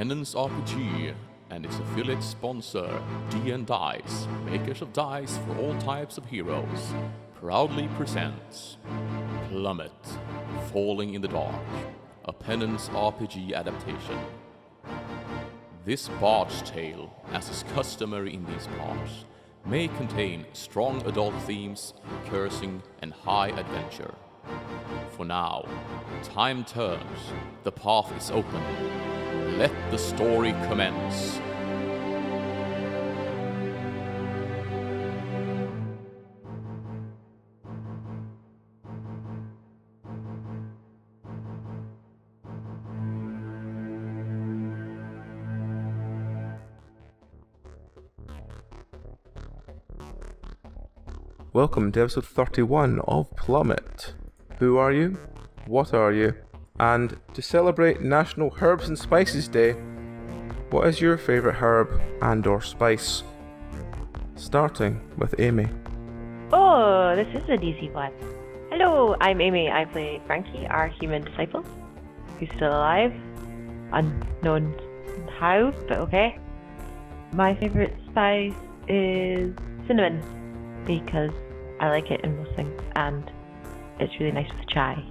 Penance RPG and its affiliate sponsor, D&Dice, makers of dice for all types of heroes, proudly presents Plummet, Falling in the Dark, a Penance RPG adaptation. This bard's tale, as is customary in these parts, may contain strong adult themes, cursing, and high adventure. For now, time turns, the path is open. Let the story commence. Welcome to episode 31 of Plummet. Who are you? What are you? And to celebrate National Herbs and Spices Day, what is your favourite herb and or spice? Starting with Amy. Oh, this is an easy one. Hello, I'm Amy. I play Frankie, our human disciple, who's still alive. Unknown how, but okay. My favourite spice is cinnamon, because I like it in most things, and it's really nice with chai.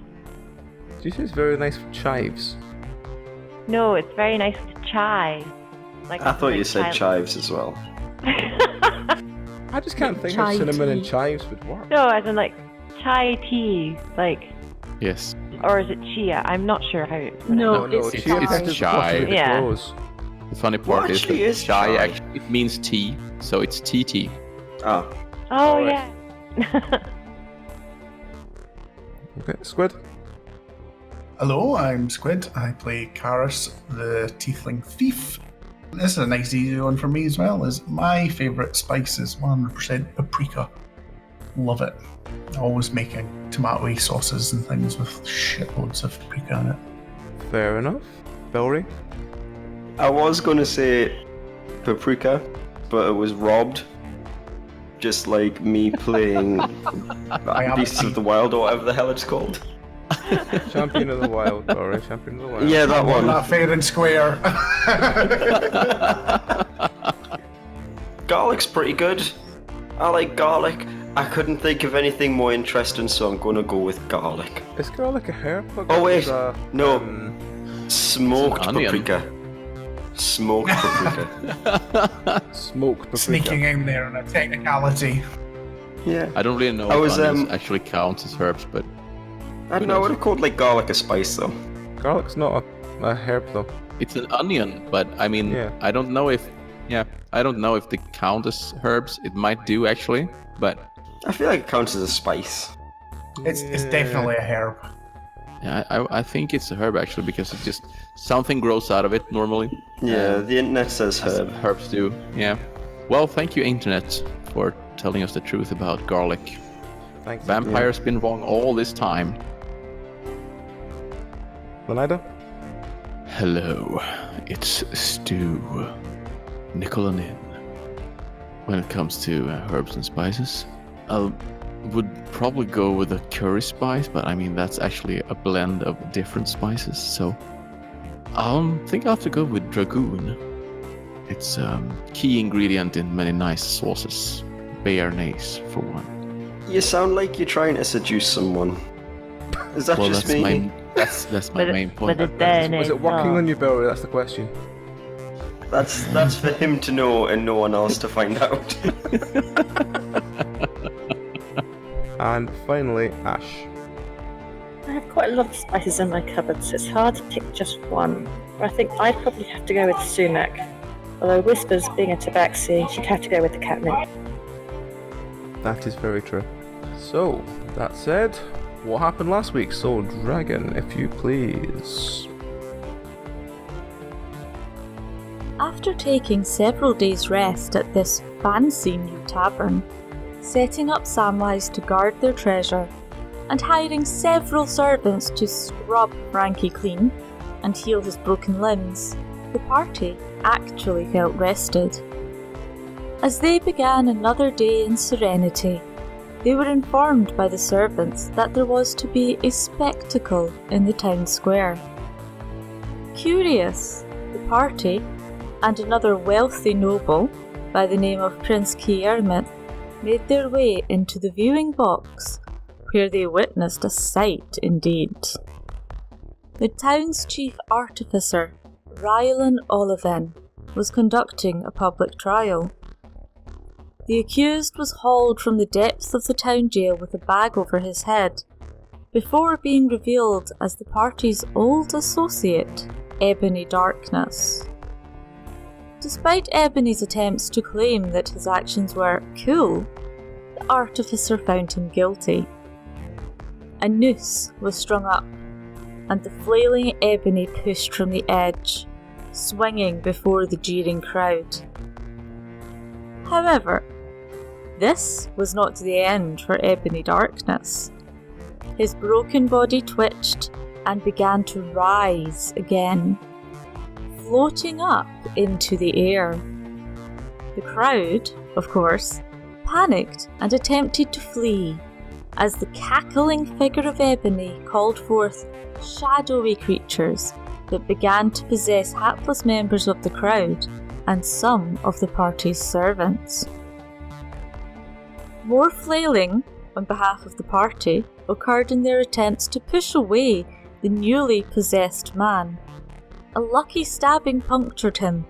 Did you say it's very nice for chives? No, it's very nice with chai. Like I thought you said chives as well. I just can't think how cinnamon and chives would work. No, as in like chai tea, like. Yes. Or is it chia? I'm not sure how it's No, it's chai. Yeah. The funny part What is actually that is chai chai? actually it means tea, so it's TT. Oh. Oh, Alright. yeah. Okay, Squid. Hello, I'm Squid. I play Karis, the Tiefling Thief. This is a nice easy one for me as well, as my favourite spice is 100% paprika. Love it. Always making tomato sauces and things with shitloads of paprika in it. Fair enough. Belry. I was going to say paprika, but it was robbed. Just like me playing Beasts of the Wild or whatever the hell it's called. Champion of the Wild, alright, Champion of the Wild. Yeah, that one. That fair and square. Garlic's pretty good. I like garlic. I couldn't think of anything more interesting, so I'm going to go with garlic. Is garlic a herb? Oh wait, no. It's Smoked an onion. paprika. Smoked paprika. Smoked paprika. Sneaking in there on a technicality. Yeah. I don't really know I if was, onions actually counts as herbs, but I don't know, I would have called like garlic a spice though. Garlic's not a herb though. it's an onion. But I mean, Yeah. I don't know if they count as herbs. It might do actually, but I feel like it counts as a spice. It's definitely a herb. yeah, I think it's a herb actually because it's just something grows out of it normally. Yeah, the internet says As herb. herbs do. Yeah. Well, thank you, internet, for telling us the truth about garlic. Thanks. Vampire's been wrong all this time. Lanida? Hello, it's Stu. Nickel and in. When it comes to herbs and spices, I would probably go with a curry spice, but I mean that's actually a blend of different spices, so I think I'll have to go with dragoon. It's a key ingredient in many nice sauces. Béarnaise, for one. You sound like you're trying to seduce someone. Is that just that's me? that's my main point. With a then Was it working on you, Belry? That's the question. That's for him to know and no one else to find out. And finally, Ash. I have quite a lot of spices in my cupboard, so it's hard to pick just one. But I think I'd probably have to go with sumac. Although Whispers being a tabaxi, she'd have to go with the catnip. That is very true. So, that said, what happened last week? So, Dragon, if you please. After taking several days' rest at this fancy new tavern, setting up samwise to guard their treasure, and hiring several servants to scrub Frankie clean and heal his broken limbs, the party actually felt rested. As they began another day in serenity, they were informed by the servants that there was to be a spectacle in the town square. Curious, The party and another wealthy noble by the name of Prince Kiermet made their way into the viewing box, where they witnessed a sight indeed. The town's chief artificer, Rylan Olivin, was conducting a public trial. The accused was hauled from the depths of the town jail with a bag over his head, before being revealed as the party's old associate, Ebony Darkness. Despite Ebony's attempts to claim that his actions were cool, the artificer found him guilty. A noose was strung up, and the flailing Ebony pushed from the edge, swinging before the jeering crowd. However, this was not the end for Ebony Darkness. His broken body twitched and began to rise again, floating up into the air. The crowd, of course, panicked and attempted to flee, as the cackling figure of Ebony called forth shadowy creatures that began to possess hapless members of the crowd and some of the party's servants. More flailing on behalf of the party occurred in their attempts to push away the newly possessed man. A lucky stabbing punctured him,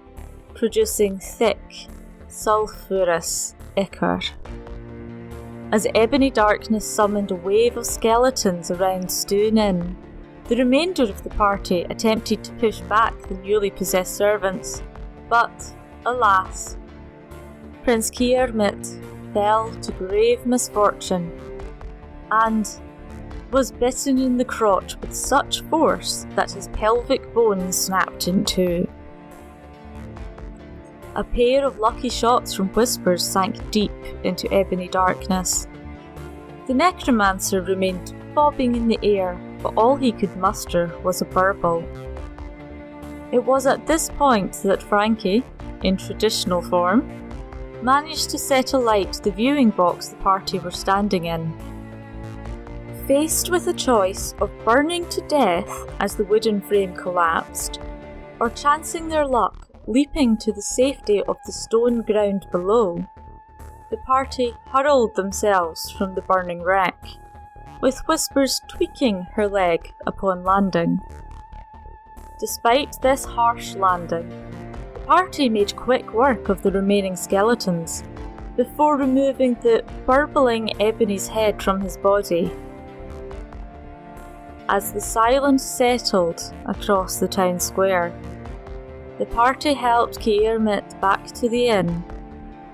producing thick, sulphurous ichor. As Ebony Darkness summoned a wave of skeletons around Stoon Inn, the remainder of the party attempted to push back the newly possessed servants, but, alas, Prince Kiermet fell to grave misfortune and was bitten in the crotch with such force that his pelvic bone snapped in two. A pair of lucky shots from Whispers sank deep into Ebony Darkness. The necromancer remained bobbing in the air, but all he could muster was a burble. It was at this point that Frankie, in traditional form, managed to set alight the viewing box the party were standing in. Faced with a choice of burning to death as the wooden frame collapsed, or chancing their luck leaping to the safety of the stone ground below, the party hurled themselves from the burning wreck, with Whispers tweaking her leg upon landing. Despite this harsh landing, the party made quick work of the remaining skeletons, before removing the burbling Ebony's head from his body. As the silence settled across the town square, the party helped Kiermet back to the inn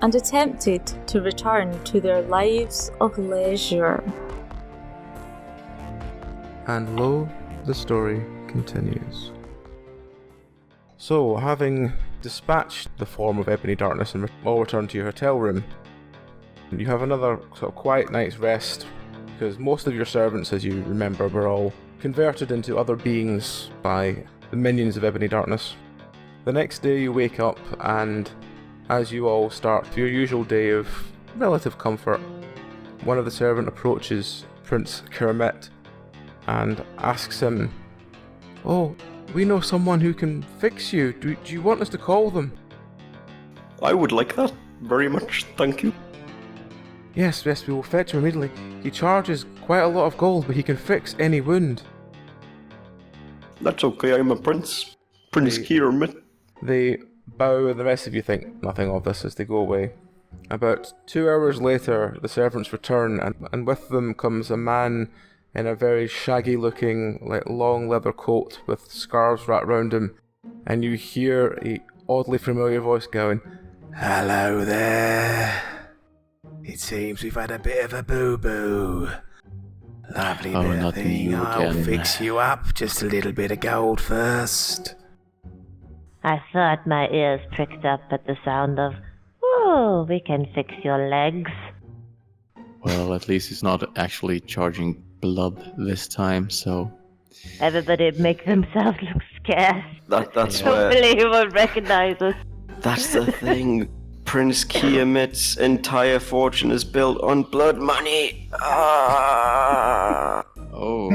and attempted to return to their lives of leisure. And lo, the story continues. So, having dispatched the form of Ebony Darkness and all returned to your hotel room, you have another sort of quiet night's rest, because most of your servants, as you remember, were all converted into other beings by the minions of Ebony Darkness. The next day you wake up, and as you all start your usual day of relative comfort, one of the servants approaches Prince Kiermet and asks him, "Oh, we know someone who can fix you. Do you want us to call them?" I would like that very much, thank you. Yes, we will fetch him immediately. He charges quite a lot of gold, but he can fix any wound. That's okay, I'm a prince. Prince Kiermet. They bow, and the rest of you think nothing of this as they go away. About 2 hours later, the servants return, and with them comes a man in a very shaggy-looking, long leather coat with scarves wrapped round him, and you hear a oddly familiar voice going, "Hello there. It seems we've had a bit of a boo-boo. Lovely bit of thing. I'll fix you up. Just a little bit of gold first." I thought my ears pricked up at the sound of, "Oh, we can fix your legs." Well, at least he's not actually charging blood this time, so... Everybody make themselves look scared. That's where... Hopefully he won't recognize us. That's the thing. Prince Kiermet's entire fortune is built on blood money. Ah! Oh.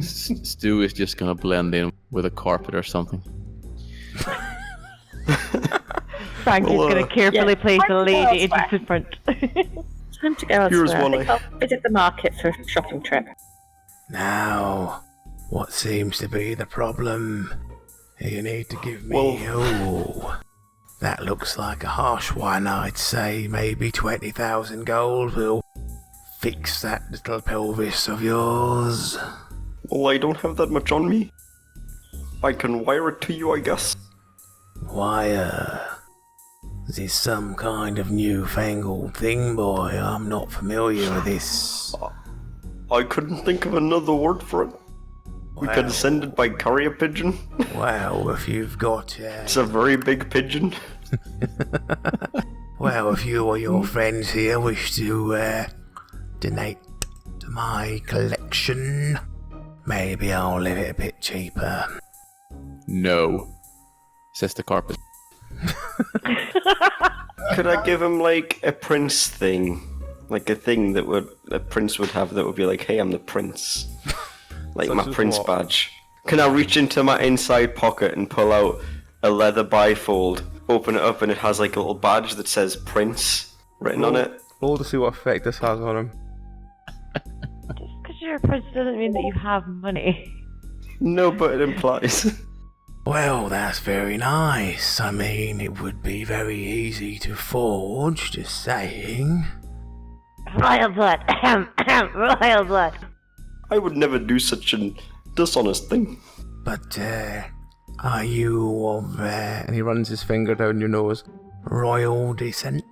Stu is just gonna blend in with a carpet or something. Frankie's going to carefully place a lady into the front. Time to go Here's elsewhere. one I think I'll visit the market for a shopping trip. Now, what seems to be the problem? You need to give me... that looks like a harsh one. I'd say maybe 20,000 gold will fix that little pelvis of yours. Well, I don't have that much on me. I can wire it to you, I guess. Wire? Is this some kind of newfangled thing, boy? I'm not familiar with this. I couldn't think of another word for it. We can send it by carrier pigeon. Well, if you've got... It's a very big pigeon. Well, if you or your friends here wish to donate to my collection, maybe I'll leave it a bit cheaper. No, says the carpet. Could I give him like a prince thing? Like a thing that a prince would have that would be like, hey, I'm the prince. Like Such my as prince what? badge. Can I reach into my inside pocket and pull out a leather bifold, open it up, and it has like a little badge that says prince written on it? Roll to see what effect this has on him. Just because you're a prince doesn't mean that you have money. No, but it implies. Well, that's very nice. I mean, it would be very easy to forge, just saying. Royal blood. Royal blood. I would never do such a dishonest thing. But, are you of, and he runs his finger down your nose, royal descent?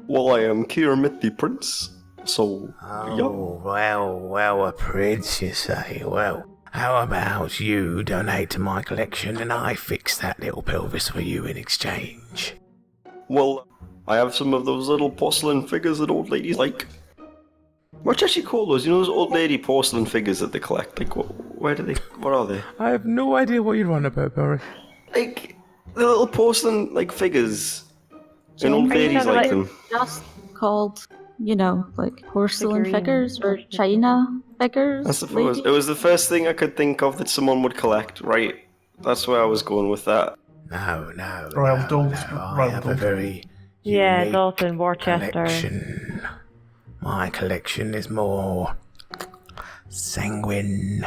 Well, I am Kermit the Prince, so Oh, well, a prince, you say. Well, how about you donate to my collection and I fix that little pelvis for you in exchange? Well, I have some of those little porcelain figures that old ladies like. What do you actually call those? You know those old lady porcelain figures that they collect? Like, what are they? I have no idea what you're on about, Barry. Like, the little porcelain, like, figures. And old Are you ladies talking like about- them. Just called, like porcelain Figurines. figures or china figures. I suppose. maybe? It was the first thing I could think of that someone would collect, right? That's where I was going with that. No. Royal Dolls, I Royal have a Dolls. very Yeah, unique Dalton, Worcester. collection. My collection is more sanguine.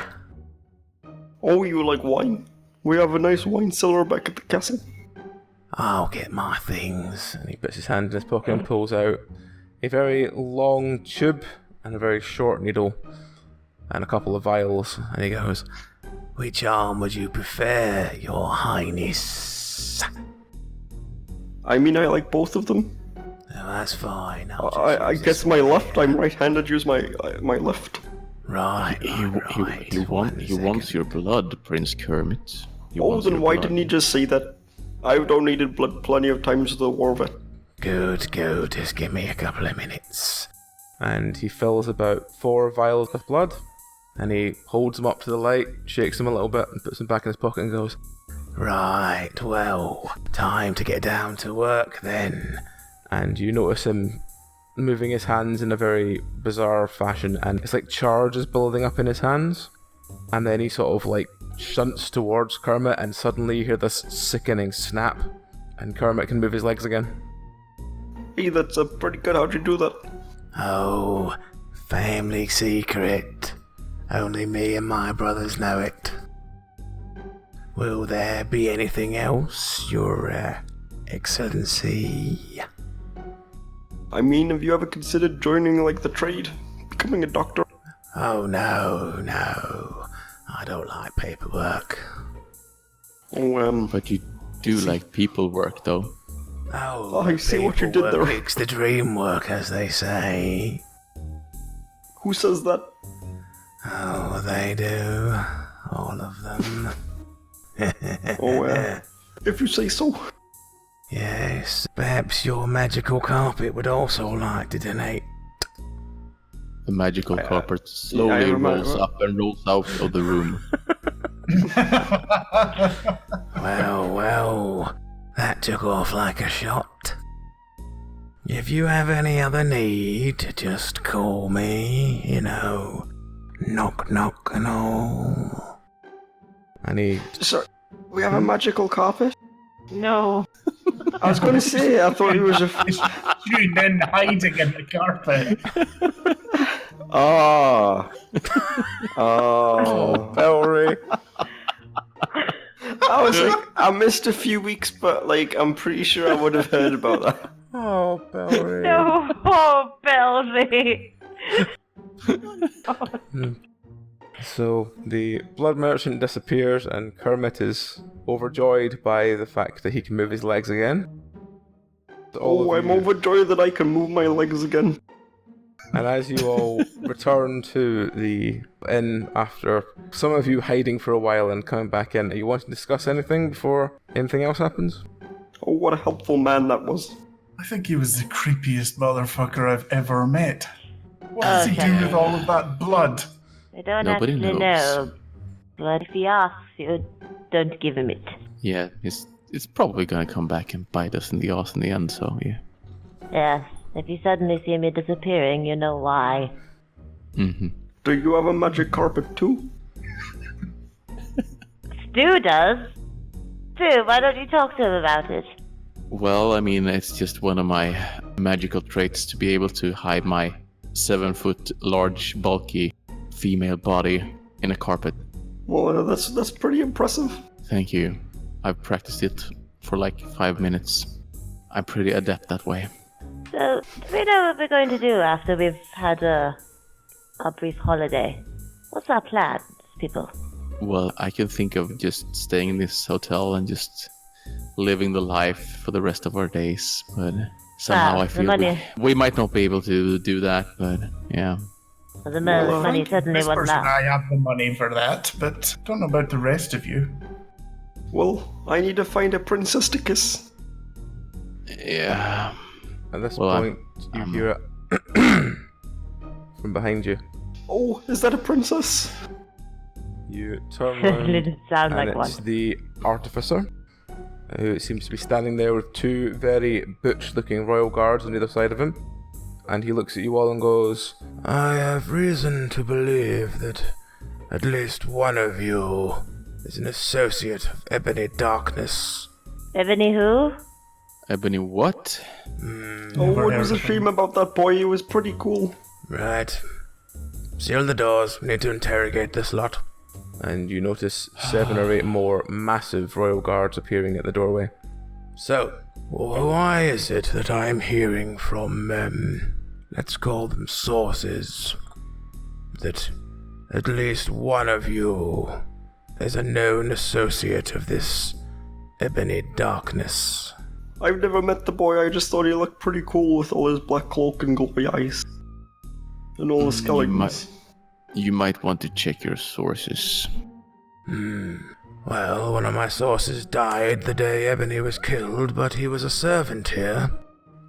Oh, you like wine? We have a nice wine cellar back at the castle. I'll get my things. And he puts his hand in his pocket and pulls out a very long tube and a very short needle and a couple of vials. And he goes, which arm would you prefer, your highness? I mean, I like both of them. Oh, that's fine. I'll just I use guess this my one left. here. I'm right-handed. Use my left. Right, He right. wants your blood, Prince Kermit. He Oh, wants then your why blood. didn't he just say that? I've donated blood plenty of times to the war vet. Good. Just give me a couple of minutes. And he fills about 4 vials with blood, and he holds them up to the light, shakes them a little bit, and puts them back in his pocket and goes, right, well, time to get down to work then. And you notice him moving his hands in a very bizarre fashion, and it's like charge is building up in his hands. And then he sort of like shunts towards Kermit, and suddenly you hear this sickening snap, and Kermit can move his legs again. Hey, that's pretty good. How'd you do that? Oh, family secret. Only me and my brothers know it. Will there be anything else, Your Excellency? I mean, have you ever considered joining, like, the trade? Becoming a doctor? Oh, no. I don't like paperwork. Oh, But you do like people work, though. Oh, I see what you did there. paperwork makes the dream work, as they say. who says that? Oh, they do. All of them. Oh, if you say so. Yes, perhaps your magical carpet would also like to donate. The magical carpet I slowly remember- rolls up and rolls out of the room. Well, that took off like a shot. If you have any other need, just call me, knock and all. And he... Sorry, we have a magical carpet? No. I was going to say, I thought he was a... You then hiding in the carpet. Oh. Oh. Valerie. I was like, I missed a few weeks, but like, I'm pretty sure I would have heard about that. Oh, Valerie. No, oh, Belzy. So the blood merchant disappears, and Kermit is overjoyed by the fact that he can move his legs again. Oh, I'm overjoyed that I can move my legs again. And as you all return to the inn after some of you hiding for a while and coming back in, are you wanting to discuss anything before anything else happens? Oh, what a helpful man that was. I think he was the creepiest motherfucker I've ever met. What does he do with all of that blood? I don't Nobody actually knows. know. But if he asks you, don't give him it. Yeah, it's probably gonna come back and bite us in the ass in the end, so yeah. Yes, if you suddenly see me disappearing, you know why. Mm-hmm. Do you have a magic carpet too? Stu does. Stu, why don't you talk to him about it? Well, I mean, it's just one of my magical traits to be able to hide my 7-foot large, bulky female body in a carpet. Well, that's pretty impressive. Thank you. I've practiced it for like 5 minutes. I'm pretty adept that way. So, do we know what we're going to do after we've had a brief holiday? What's our plan, people? Well, I can think of just staying in this hotel and just living the life for the rest of our days, but somehow I the feel money. we might not be able to do that, but yeah. Well, the money certainly This wasn't person and that. I have the money for that, but don't know about the rest of you. Well, I need to find a princess to kiss. Yeah. At this Well, point, you hear it from behind you. Oh, is that a princess? You turn It around, didn't sound and like one. it's the Artificer, who seems to be standing there with two very butch-looking royal guards on either side of him. And he looks at you all and goes, I have reason to believe that at least one of you is an associate of Ebony Darkness. Ebony who? Ebony what? Oh, what was a dream about that boy? He was pretty cool. Right. Seal the doors. We need to interrogate this lot. And you notice 7 or 8 more massive royal guards appearing at the doorway. So, why is it that I'm hearing from, let's call them sources, that at least one of you is a known associate of this Ebony Darkness? I've never met the boy, I just thought he looked pretty cool with all his black cloak and glowy eyes. And all the skeletons. You might want to check your sources. Well, one of my sources died the day Ebony was killed, but he was a servant here,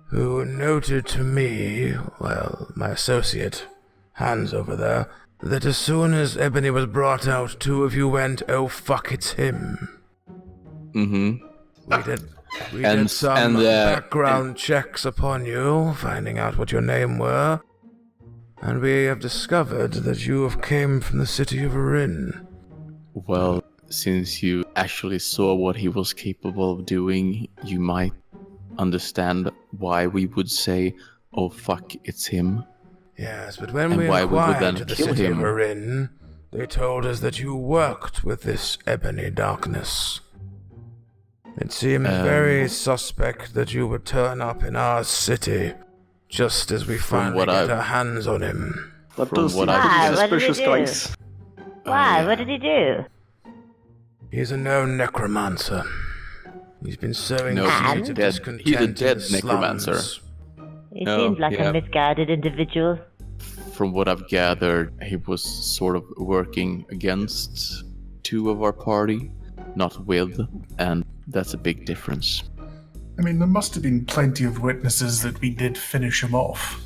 who noted to me, well, my associate, Hans over there, that as soon as Ebony was brought out, 2 of you went, oh fuck, it's him. Mm-hmm. We did some background checks upon you, finding out what your name were, and we have discovered that you have came from the city of Rin. Well, since you actually saw what he was capable of doing, you might understand why we would say, oh fuck, it's him. Yes, but when And we why we would inquired then to the kill city him. of Rin, they told us that you worked with this Ebony Darkness. It seems very suspect that you would turn up in our city just as we finally get our hands on him. That From does what seem I've- pretty Why? What did he suspicious, do? guys. Why? What did he do? He's a known necromancer. He's been sowing No, seeds he's of dead. discontent He's a in dead the necromancer. slums. He Oh, seemed like yeah. a misguided individual. From what I've gathered, he was sort of working against 2 of our party, not with, and that's a big difference. I mean, there must have been plenty of witnesses that we did finish him off.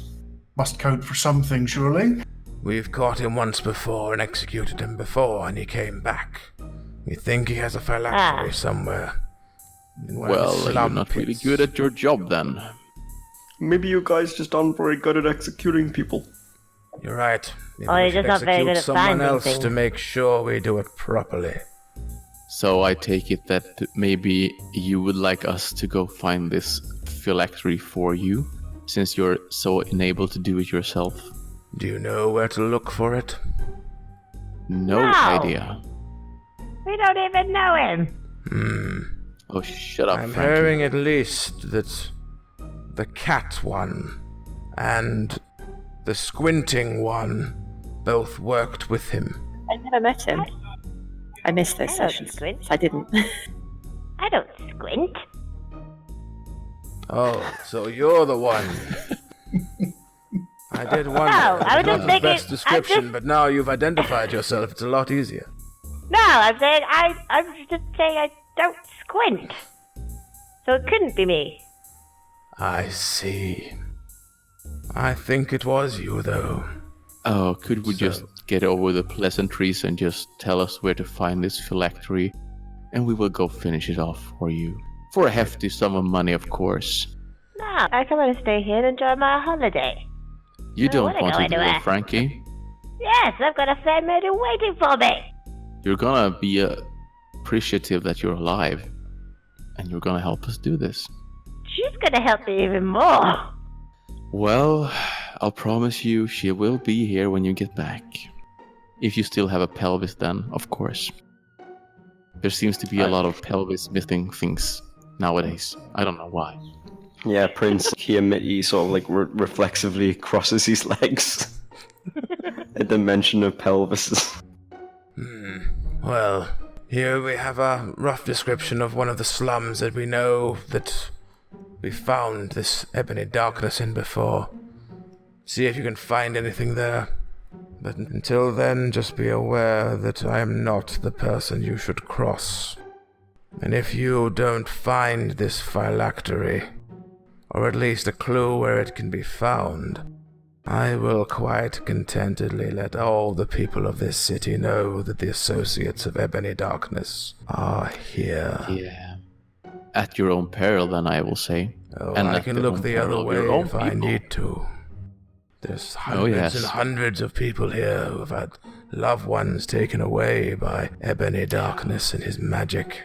Must count for something, surely? We've caught him once before and executed him before, and he came back. We think he has a phylactery somewhere. in one of the Well, you're slum not really pits. good at your job then. Maybe you guys just aren't very good at executing people. You're right. Maybe Oh, we you're should just not very execute good at someone finding else things. to make sure we do it properly. So I take it that maybe you would like us to go find this phylactery for you, since you're so unable to do it yourself. Do you know where to look for it? No No. idea. We don't even know him. Oh, shut up, I'm Frankie. hearing at least that the cat one and the squinting one both worked with him. I never met him. I missed those I don't sessions. squint. I didn't. I don't squint. Oh, so you're the one. I did wonder. No, I was Not just the thinking- best description, I'm just- but now you've identified yourself. It's a lot easier. No, I'm saying I'm just saying I don't squint. So it couldn't be me. I see. I think it was you, though. Oh, could we So- just get over the pleasantries and just tell us where to find this phylactery, and we will go finish it off for you. For a hefty sum of money, of course. No, I come to stay here and enjoy my holiday. You I don't wanna want go to do anywhere. it, Frankie. Yes, I've got a family waiting for me. You're gonna be appreciative that you're alive, and you're gonna help us do this. She's gonna help me even more. Well, I'll promise you she will be here when you get back. If you still have a pelvis then, of course. There seems to be a lot of pelvis missing things nowadays. I don't know why. Yeah, Prince, he sort of like reflexively crosses his legs at the mention of pelvises. Well, here we have a rough description of one of the slums that we know that we found this Ebony Darkness in before. See if you can find anything there. But until then, just be aware that I am not the person you should cross. And if you don't find this phylactery, or at least a clue where it can be found, I will quite contentedly let all the people of this city know that the associates of Ebony Darkness are here. Yeah. At your own peril, then, I will say. Oh, And I at can the look own the peril other of your way own if I people. need to. There's Oh, hundreds yes. and hundreds of people here who have had loved ones taken away by Ebony Darkness and his magic.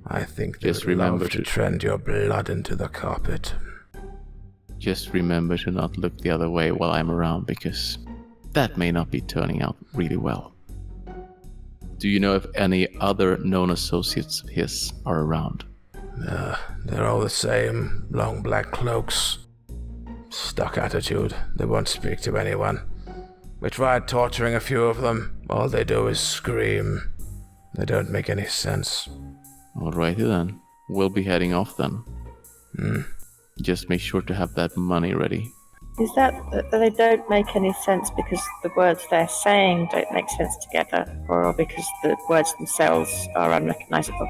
I think they Just would love remember to to- trend your blood into the carpet. Just remember to not look the other way while I'm around, because that may not be turning out really well. Do you know if any other known associates of his are around? They're all the same, long black cloaks. Stuck attitude, they won't speak to anyone. We tried torturing a few of them, all they do is scream. They don't make any sense. Alrighty then. We'll be heading off then. Just make sure to have that money ready. Is that they don't make any sense because the words they're saying don't make sense together, or because the words themselves are unrecognizable?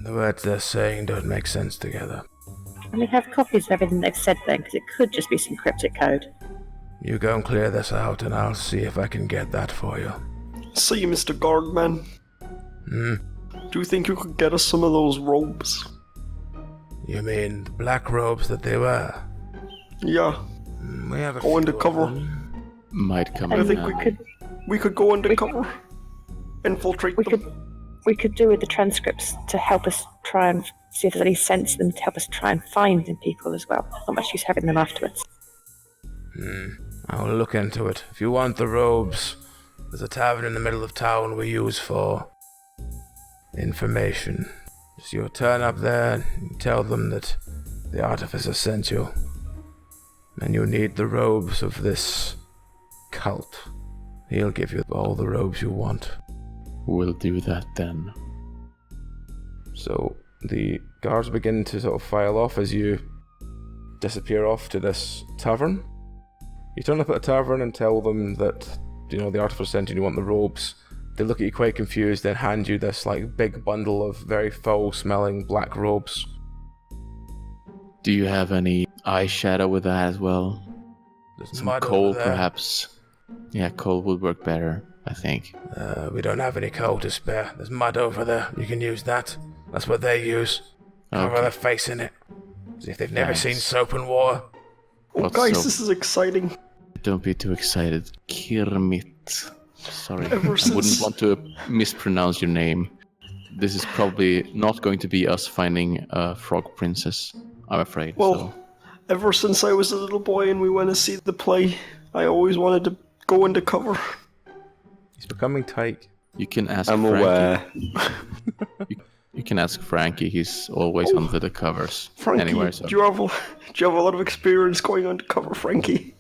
The words they're saying don't make sense together. And we have copies of everything they've said then, because it could just be some cryptic code. You go and clear this out and I'll see if I can get that for you. See, Mr. Guardman. Do you think you could get us some of those robes? You mean the black robes that they wear? Yeah, We have a go few undercover. of them. Might come I in think handy. We could go undercover. Infiltrate them. We could do with the transcripts to help us try and see if there's any sense in them to help us try and find in people as well. Not much use having them afterwards. I will look into it. If you want the robes, there's a tavern in the middle of town we use for information. Just you turn up there and tell them that the Artificer sent you. And you need the robes of this cult. He'll give you all the robes you want. We'll do that then. So the guards begin to sort of file off as you disappear off to this tavern. You turn up at a tavern and tell them that, the Artificer sent you and you want the robes. They look at you quite confused, then hand you this big bundle of very foul-smelling black robes. Do you have any eyeshadow with that as well? There's Some mud coal, over there. perhaps? Yeah, coal would work better, I think. We don't have any coal to spare. There's mud over there. You can use that. That's what they use. Cover Okay. their face in it. As if they've never Thanks. seen soap and water. Oh, What's guys, so- this is exciting. Don't be too excited. Kermit. Sorry, Ever I wouldn't since- want to mispronounce your name. this is probably not going to be us finding a frog princess, I'm afraid. Well, ever since I was a little boy and we went to see the play, I always wanted to go undercover. He's becoming tight. You can ask I'm Frankie. aware. You can ask Frankie. He's always under the covers. Frankie, Anyway, so. do you have a lot of experience going undercover, Frankie?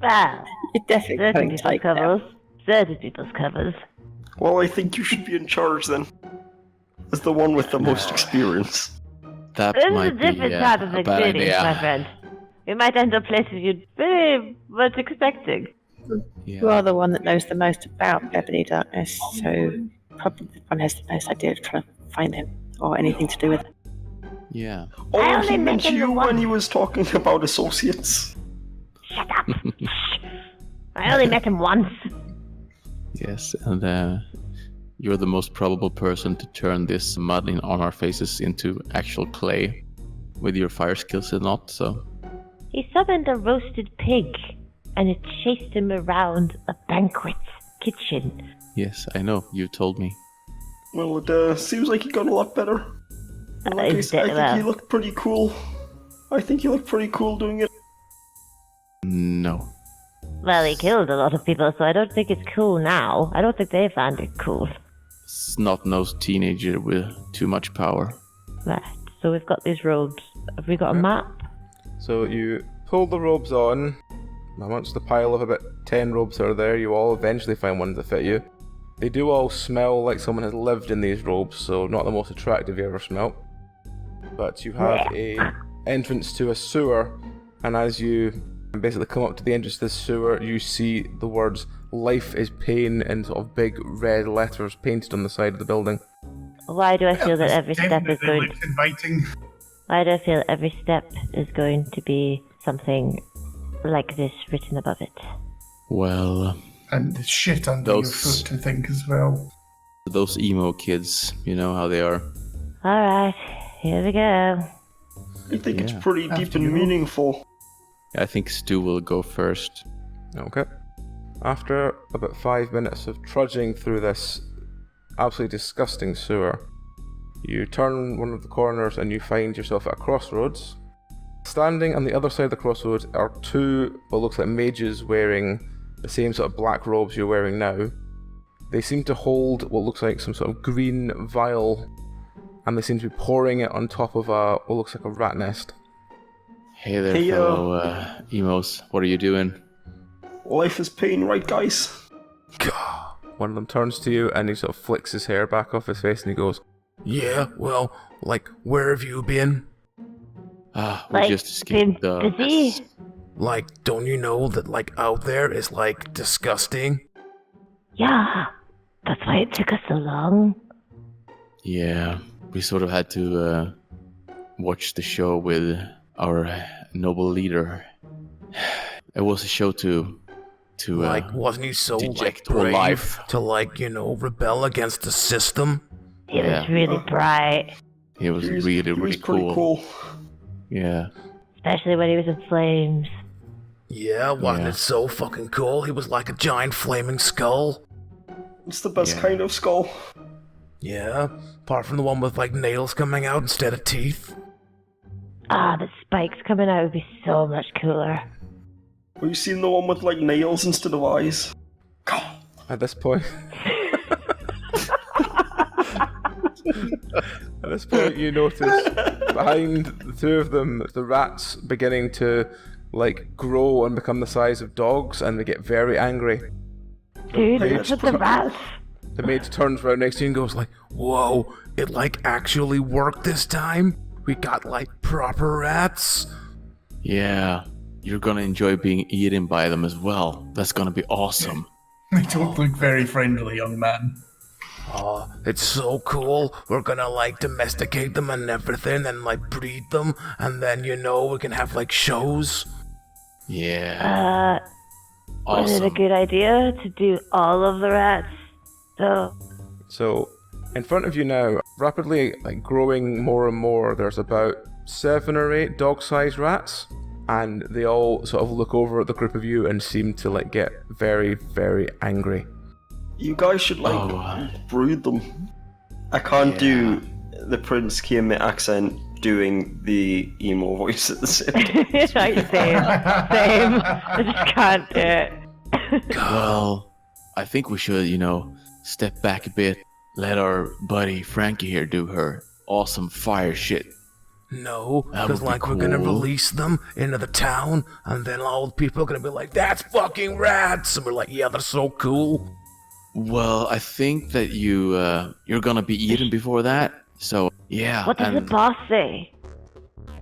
Well, You're definitely certain going people's tight now. covers. Certain people's covers. Well, I think you should be in charge then. As the one with the most experience. That This is a might be different type of a bad experience, my idea. friend. We might end up places you'd very much expecting. You are the one that knows the most about Ebony Darkness, so probably the one has the most idea of trying to find him, or anything to do with it. Yeah. Oh, I only he met meant him you once. when he was talking about associates. Shut up! Shh. I only met him once. Yes, and you're the most probable person to turn this mud on our faces into actual clay with your fire skills and not, so... He summoned a roasted pig, and it chased him around a banquet kitchen. Yes, I know, you told me. Well, it seems like he got a lot better. And like I said, I think he looked pretty cool. I think he looked pretty cool doing it. No. Well, he killed a lot of people, so I don't think it's cool now. I don't think they found it cool. Snot-nosed teenager with too much power. Right, so we've got these robes. Have we got a map? So you pull the robes on. Amongst the pile of about 10 robes that are there, you all eventually find one that fit you. They do all smell like someone has lived in these robes, so not the most attractive you ever smelt. But you have a entrance to a sewer, and as you basically come up to the entrance to this sewer, you see the words "Life is Pain" in sort of big red letters painted on the side of the building. Why do I feel that This every step is definitely going? looks inviting. Why do I feel every step is going to be something like this written above it? Well, And there's shit under Those- your foot, I think, as well. those emo kids, you know how they are. Alright, here we go. I think it's Yeah. pretty deep After and you. meaningful. I think Stu will go first. Okay. After about 5 minutes of trudging through this absolutely disgusting sewer, you turn one of the corners and you find yourself at a crossroads. Standing on the other side of the crossroads are two, what looks like mages wearing the same sort of black robes you're wearing now. They seem to hold what looks like some sort of green vial, and they seem to be pouring it on top of what looks like a rat nest. Hey there, Hey, fellow emos. What are you doing? Life is pain, right, guys? One of them turns to you and he sort of flicks his hair back off his face and he goes, "Yeah, well, like, where have you been? We Like, just escaped been the... busy? Like, don't you know that, like, out there is, like, disgusting?" Yeah, that's why it took us so long. Yeah, we sort of had to watch the show with our noble leader. It was a show to Like, wasn't he so, like, deject our brave life. to, like, you know, rebel against the system? It Yeah. was really bright, It was He was- really, he was really pretty cool. Yeah. especially when he was in flames. Yeah, wasn't Yeah. it so fucking cool? He was like a giant flaming skull. It's the best Yeah. kind of skull. Yeah, apart from the one with, like, nails coming out instead of teeth. Ah, the spikes coming out would be so much cooler. Have you seen the one with like nails instead of eyes? At this point... At this point, you notice behind the two of them, the rats beginning to, like, grow and become the size of dogs, and they get very angry. Dude, Hey, look at the rats. The mage turns around next to you and goes like, "Whoa, it, like, actually worked this time? We got, like, proper rats?" Yeah. You're gonna enjoy being eaten by them as well. That's gonna be awesome. They don't look very friendly, young man. Oh, it's so cool. We're gonna, like, domesticate them and everything and, like, breed them, and then, you know, we can have, like, shows. Yeah. Was it a Awesome. good idea to do all of the rats? So, in front of you now, rapidly, like, growing more and more, there's about 7 or 8 dog-sized rats, and they all sort of look over at the group of you and seem to, like, get very, very angry. You guys should like Oh. brood them. I can't do the Prince Kermit accent doing the emo voice at the same time. Right, same. I just can't do it. Well, I think we should, step back a bit. Let our buddy Frankie here do her awesome fire shit. No, That because would be we're gonna cool. release them into the town, and then all the people are gonna be like, "That's fucking rats," and we're like, "Yeah, they're so cool." Well, I think that you're gonna be eaten before that. So yeah. What does the boss say?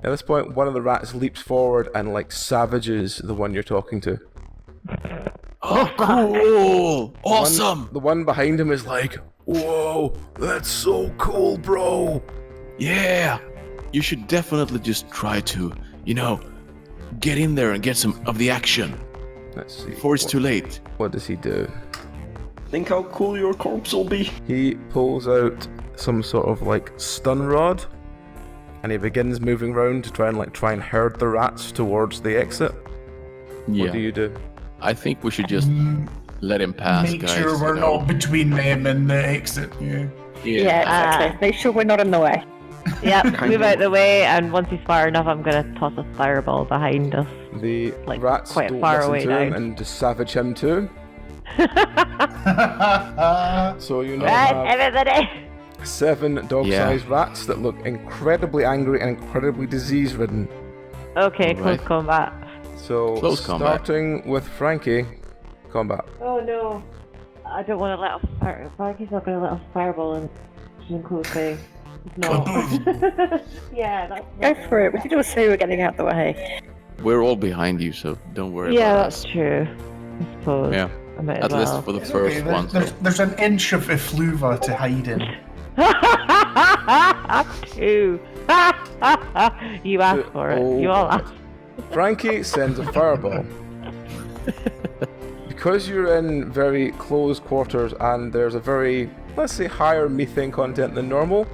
At this point, one of the rats leaps forward and savages the one you're talking to. Oh, cool! Awesome! The one behind him is like, "Whoa, that's so cool, bro." Yeah! You should definitely just try to, get in there and get some of the action Let's see. before it's too late. What does he do? Think how cool your corpse will be. He pulls out some sort of stun rod, and he begins moving around to try and herd the rats towards the exit. Yeah. What do you do? I think we should just let him pass, Make guys. sure we're not between them and the exit. Yeah. Yeah, exactly. Make sure we're not in the way. Yep, move out the way, and once he's far enough, I'm gonna toss a fireball behind us. The rats quite don't far listen away to him now. and just savage him too. So you now Right, have everybody! 7 dog-sized rats that look incredibly angry and incredibly disease-ridden. Okay, Alright. close combat. So Close combat. starting with Frankie, combat. Oh no. I don't want to let off fire. Frankie's not going to let off fireball and close thing. No. Yeah, that's Go for it. We could all say we're getting out the way. We're all behind you, so don't worry Yeah, about that's us. true. I suppose. Yeah, I might at as least well. for the first Okay, one. there's an inch of effluva to hide in. Two. You asked for it. You all asked. Frankie sends a fireball. Because you're in very close quarters and there's a very, let's say, higher methane content than normal,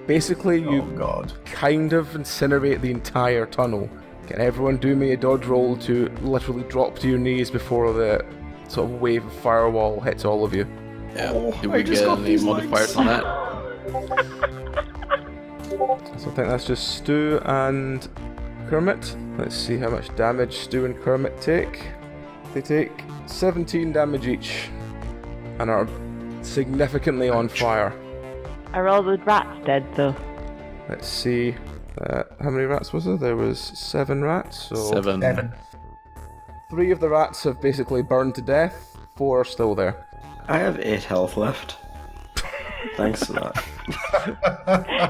basically you Oh god. kind of incinerate the entire tunnel. Can everyone do me a dodge roll to literally drop to your knees before the sort of wave of firewall hits all of you? Yeah. Did I we just get got any these modifiers legs. on that? So I think that's just Stu and Kermit. Let's see how much damage Stu and Kermit take. They take 17 damage each and are significantly on fire. Are all the rats dead though? Let's see. How many rats was there? There was 7 rats. So 7. 7. 3 of the rats have basically burned to death. 4 are still there. I have 8 health left. Thanks for that.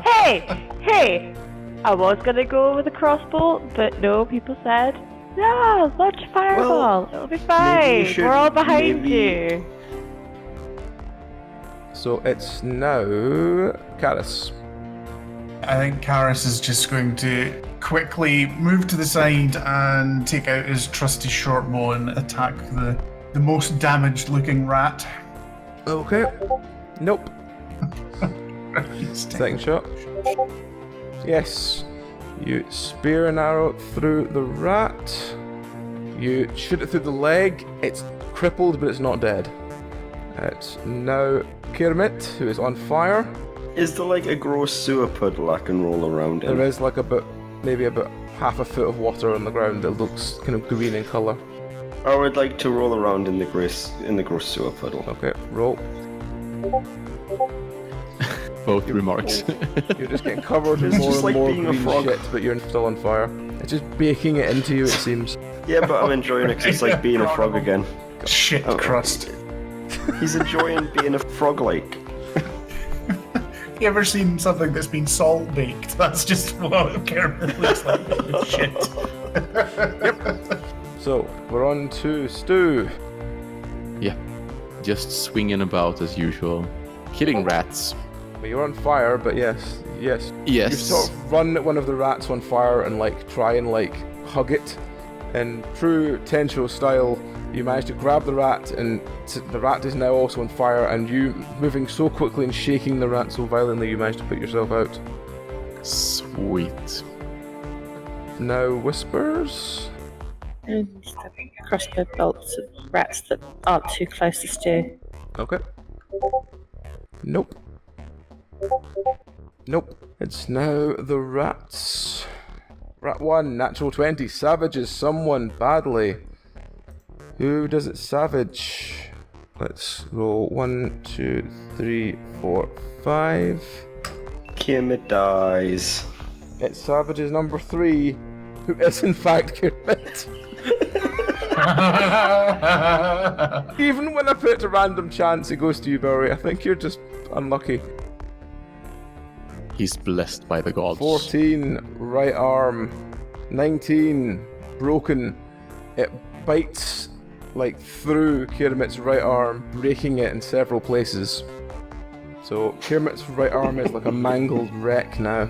Hey! I was gonna go with a crossbow, but no, people said, no, launch a fireball. It'll be fine. should- We're all behind maybe- you. So it's now Karis. I think Karis is just going to quickly move to the side and take out his trusty short bow and attack the most damaged looking rat. Okay. Nope. Second shot. Yes. You spear an arrow through the rat. You shoot it through the leg. It's crippled, but it's not dead. It's now Kermit, who is on fire. Is there a gross sewer puddle I can roll around in? There is maybe about half a foot of water on the ground that looks kind of green in colour. I would like to roll around in the gross sewer puddle. Okay, roll. Both remarks. You're just getting covered in It's more just and like more being a green frog. shit, but you're still on fire. It's just baking it into you, it seems. Yeah, but I'm enjoying it 'cause it's like being a frog again. Shit Oh. crust. He's enjoying being a frog-like. You ever seen something that's been salt baked? That's just what Kermit looks like. Shit. So, we're on to Stu. Yeah. Just swinging about as usual. Killing rats. Well, you're on fire, but yes. You Yes. sort of run at one of the rats on fire and try and hug it. In true Tencho style, you manage to grab the rat, and the rat is now also on fire, and you moving so quickly and shaking the rat so violently, you manage to put yourself out. Sweet. Now Whispers. And crossbow bolts of rats that aren't too close to Stu. Okay. Nope. Nope. It's now the rats. Rat 1, natural 20, savages someone badly. Who does it savage? Let's roll 1, 2, 3, 4, 5. Kermit dies. It savages number 3, who is in fact Kermit. Even when I put it a random chance, it goes to you, Bowie. I think you're just unlucky. He's blessed by the gods. 14, right arm. 19, broken. It bites like through Kermit's right arm, breaking it in several places. So Kermit's right arm is like a mangled wreck now.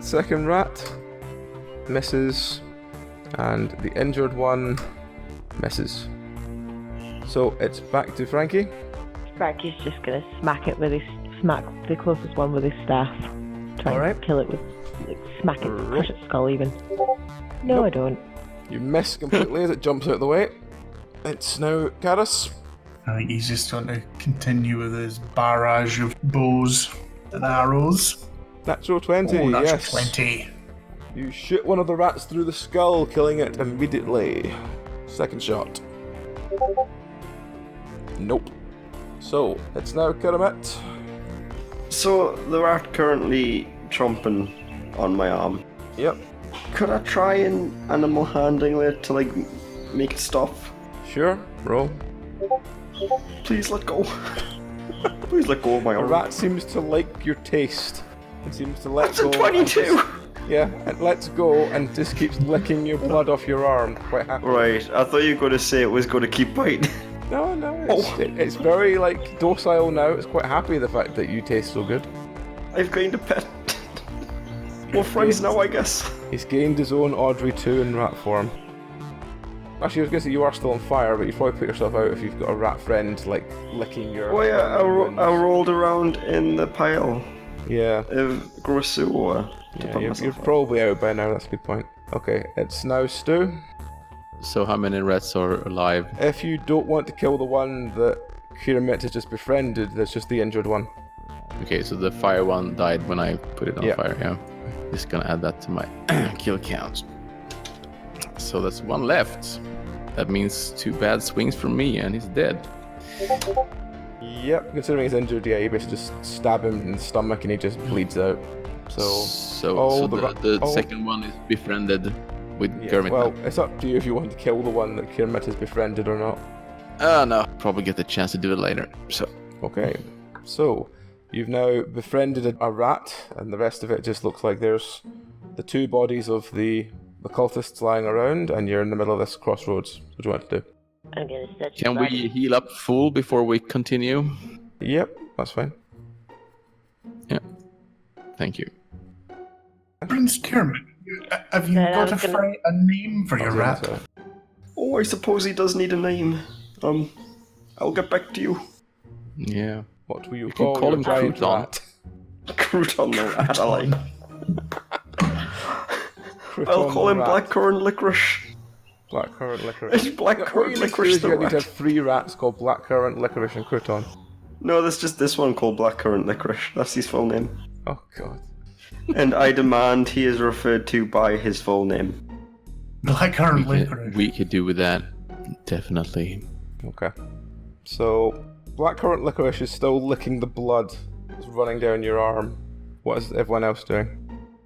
Second rat misses, and the injured one misses. So it's back to Frankie. Frankie's just gonna smack the closest one with his staff. Try Alright. and kill it with, smack it, crush its skull even. No, Nope. I don't. You miss completely as it jumps out of the way. It's now Garrus. I think he's just going to continue with his barrage of bows and arrows. Natural 20, Oh, that's yes. 20. You shoot one of the rats through the skull, killing it immediately. Second shot. Nope. So, it's now Kermit. So the rat currently chomping on my arm. Yep. Could I try and animal handling it to like make it stop? Sure, roll. Please let go. Please let go of my A arm. rat seems to like your taste. It seems to let That's go. a 22. Yeah, it lets go and just keeps licking your blood off your arm. Quite happy. Right, I thought you were going to say it was going to keep biting. No, it's very like docile now. It's quite happy the fact that you taste so good. I've gained a pet. We're friends now, I guess. He's gained his own Audrey 2 in rat form. Actually, I was going to say you are still on fire, but you probably put yourself out if you've got a rat friend like licking your. Oh yeah, I rolled around in the pile Yeah. of Grosseau. Yeah, you're probably out by now. That's a good point. Okay, it's now Stu. So how many rats are alive? If you don't want to kill the one that Kermit has just befriended, there's just the injured one. Okay, so the fire one died when I put it on Yeah. fire, yeah. Just gonna add that to my kill count. So that's one left. That means 2 bad swings from me and he's dead. Yep, considering he's injured, yeah, you basically just stab him in the stomach and he just bleeds out. So the second one is befriended with Yeah, Kermit. well, it's up to you if you want to kill the one that Kermit has befriended or not. No, probably get the chance to do it later. So Okay, so you've now befriended a rat, and the rest of it just looks like there's the 2 bodies of the cultists lying around, and you're in the middle of this crossroads. What do you want to do? I'm gonna search can blood. we heal up full before we continue? Yep, that's fine. Yeah. Thank you. Prince Kermit, have you Yeah, I got was a, gonna- a name for your rat? Oh, I suppose he does need a name. I'll get back to you. Yeah. What will you can call call your him giant Crouton. rat? Crouton the rat, I like. Crouton I'll call the him rat. Blackcurrant Licorice. Blackcurrant licorice. It's Yeah, what Blackcurrant you need to do Licorice is the you need to have rat. 3 rats called Blackcurrant, Licorice, and Crouton. No, there's just this one called Blackcurrant Licorice. That's his full name. Oh god. And I demand he is referred to by his full name. Blackcurrant licorice. We could do with that. Definitely. Okay. So, Blackcurrant licorice is still licking the blood that's running down your arm. What is everyone else doing?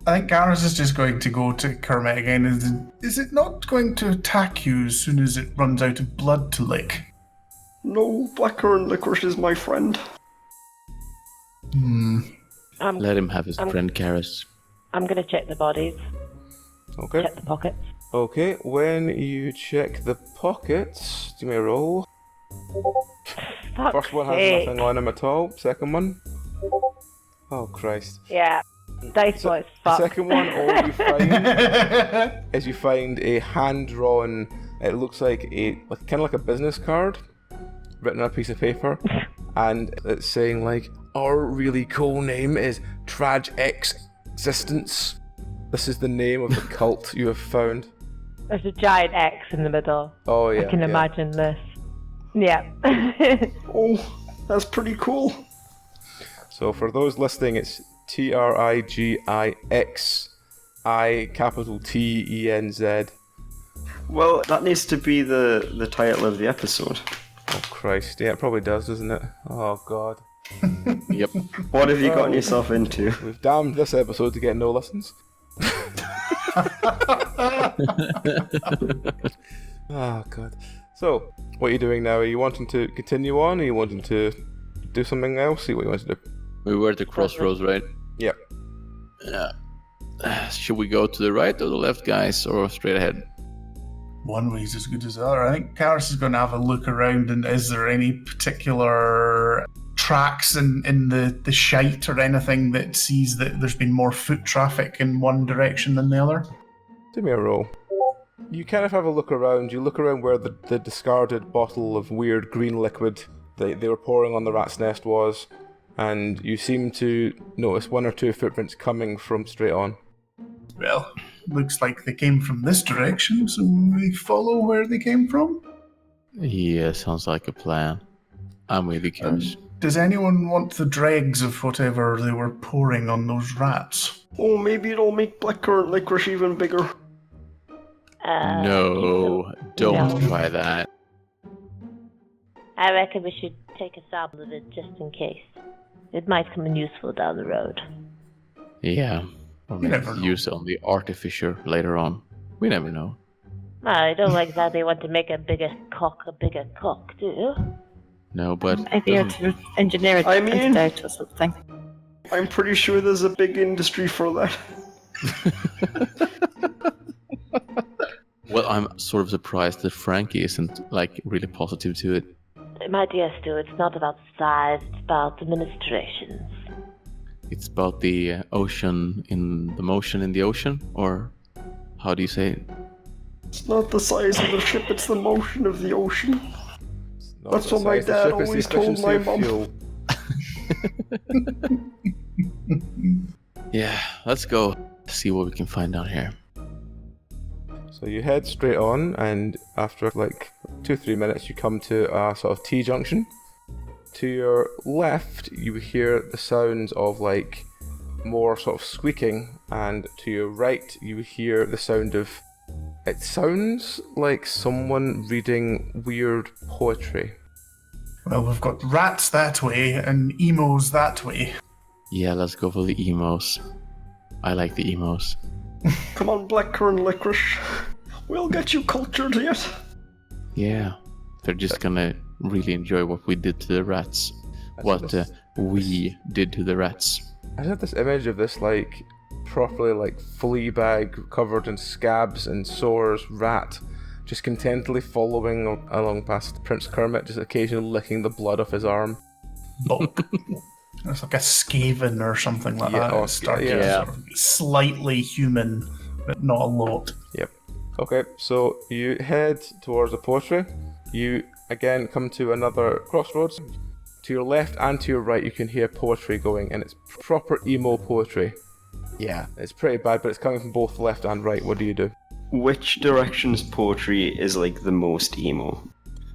I think Garrus is just going to go to Kermit again. Is it not going to attack you as soon as it runs out of blood to lick? No, Blackcurrant Licorice is my friend. Let him have his friend Karis. I'm gonna check the bodies, Okay. check the pockets. Okay, when you check the pockets, do me a roll. Fuck's First one has sake. nothing on him at all. Second one. Oh Christ. Yeah, dice was The fucked. second one, all you find is you find a hand-drawn. It looks like kind of like a business card, written on a piece of paper, and it's saying like, "Our really cool name is Traj Existence. This is the name of the cult you have found." There's a giant X in the middle. Oh yeah. I can yeah. imagine this. Yeah. Oh, that's pretty cool. So for those listening, it's TRIGIXI Well, that needs to be the title of the episode. Oh Christ, yeah, it probably does, doesn't it? Oh God. Yep. What have you gotten yourself into? We've damned this episode to get no listens. Oh God. So, what are you doing now? Are you wanting to continue on? Are you wanting to do something else? See what you want to do. We were at the crossroads, right? Yep. Yeah. Should we go to the right or the left, guys, or straight ahead? One way's as good as the other. I think Karis is going to have a look around, and is there any particular tracks in the shite or anything that sees that there's been more foot traffic in one direction than the other? Do me a roll. You kind of have a look around. You look around where the discarded bottle of weird green liquid they were pouring on the rat's nest was, and you seem to notice one or two footprints coming from straight on. Well, looks like they came from this direction, so we follow where they came from. Yeah, sounds like a plan. I'm with you, Karis. Does anyone want the dregs of whatever they were pouring on those rats? Oh, maybe it'll make blackcurrant licorice even bigger. No, don't try that. I reckon we should take a sample of it just in case. It might come in useful down the road. Yeah, or maybe never know. use it on the Artificer later on. We never know. I don't exactly want to make a bigger cock, do you? No, but Maybe you have to engineer I an mean- antidote or something. I'm pretty sure there's a big industry for that. well, I'm sort of surprised that Frankie isn't like really positive to it. My dear Stu, it's not about size, it's about administrations. It's about the ocean in the motion in the ocean, or how do you say it? It's not the size of the ship, it's the motion of the ocean. Not That's the what my size of the dad ship, it's the always told efficiency my of mum. fuel. Yeah, let's go see what we can find down here. So you head straight on, and after like 2-3 minutes, you come to a sort of T-junction. To your left, you hear the sounds of like more sort of squeaking, and to your right, you hear the sound of. It sounds like someone reading weird poetry. Well, we've got rats that way and emos that way. Yeah, let's go for the emos. I like the emos. Come on, blackcurrant licorice. We'll get you cultured yet. Yeah, they're just gonna really enjoy what we did to the rats. We did to the rats. I had this image of this like properly like flea bag covered in scabs and sores rat just contentedly following along past Prince Kermit, just occasionally licking the blood off his arm. Bonk. It's like a Skaven or something like Yeah, that. oh, It starts yeah. sort of slightly human, but not a lot. Yep. Okay, so you head towards the poetry. You again come to another crossroads. To your left and to your right, you can hear poetry going, and it's proper emo poetry. Yeah, it's pretty bad, but it's coming from both left and right. What do you do? Which direction's poetry is like the most emo?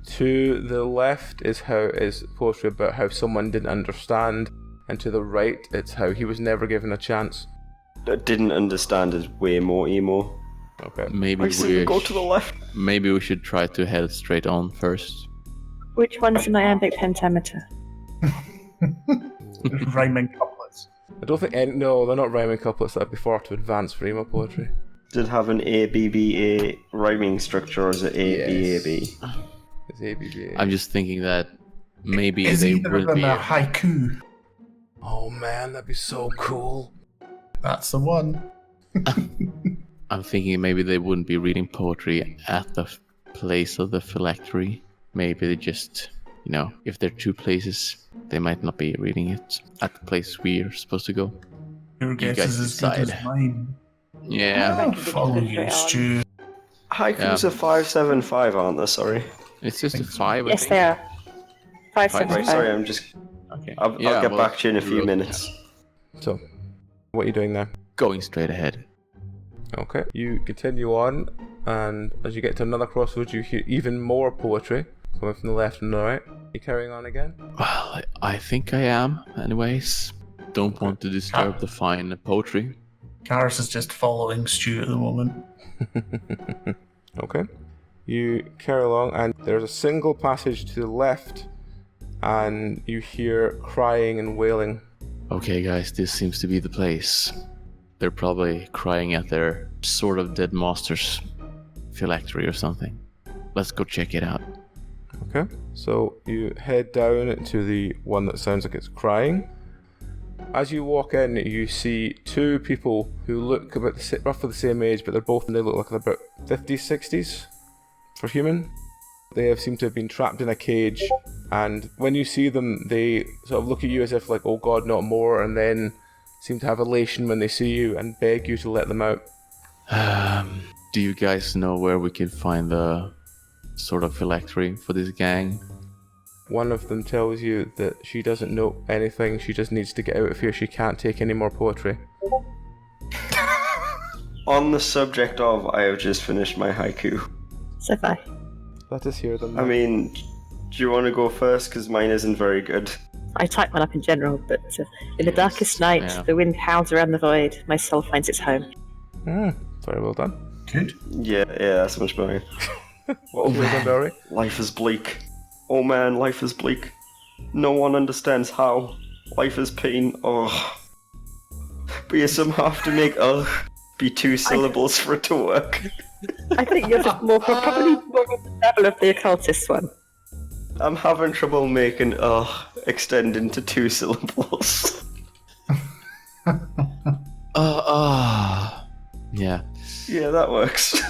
To the left is poetry about how someone didn't understand, and to the right, it's how he was never given a chance. That didn't understand is way more emo. Okay. Maybe I say we go to the left. Maybe we should try to head straight on first. Which one's an iambic pentameter? Rhyming couplets. I don't think no, they're not rhyming couplets. That'd be far too advanced for emo poetry. Did it have an ABBA rhyming structure, or is it ABAB? It's ABBA. I'm just thinking that maybe Is they either will of them be. a haiku? Oh man, that'd be so cool. That's the one. I'm thinking maybe they wouldn't be reading poetry at the place of the phylactery. Maybe they just, if there are two places, they might not be reading it at the place we're supposed to go. Your guess guys is as good as decide. mine. Yeah, I'll follow you, Stu. Haikus are 575, aren't they? Sorry. it's just a 5. I Yes, think. they are. Right, 575. sorry, I'm just. Okay. I'll Yeah, get well, back to you in a few wrote- minutes. So, what are you doing now? Going straight ahead. Okay. You continue on, and as you get to another crossroads, you hear even more poetry coming from the left and the right. You carrying on again? Well, Well, I think I am, anyways. Don't want to disturb the fine poetry. Karis is just following Stu at the moment. Okay. You carry along, and there's a single passage to the left, and you hear crying and wailing. Okay, guys, this seems to be the place. They're probably crying at their sort of dead master's phylactery or something. Let's go check it out. Okay. So you head down to the one that sounds like it's crying. As you walk in, you see two people who look about roughly the same age, but they look like they're about 50s, 60s for human. They seem to have been trapped in a cage, and when you see them, they sort of look at you as if like, oh god, not more, and then seem to have elation when they see you and beg you to let them out. Do you guys know where we can find the sort of phylactery for this gang? One of them tells you that she doesn't know anything, she just needs to get out of here, she can't take any more poetry. On the subject of, I have just finished my haiku. So have I. Let us hear them. I mean, do you want to go first? Because mine isn't very good. I type one up in general, but in the darkest night, the wind howls around the void, my soul finds its home. Very well done. Good. Yeah, that's much better. What was yours, Barry? Life is bleak. Oh man, life is bleak. No one understands how. Life is pain. Oh. But you somehow have to make be two syllables for it to work. I think you're just probably more on the level of the occultist one. I'm having trouble making extend into two syllables. Yeah. Yeah, that works.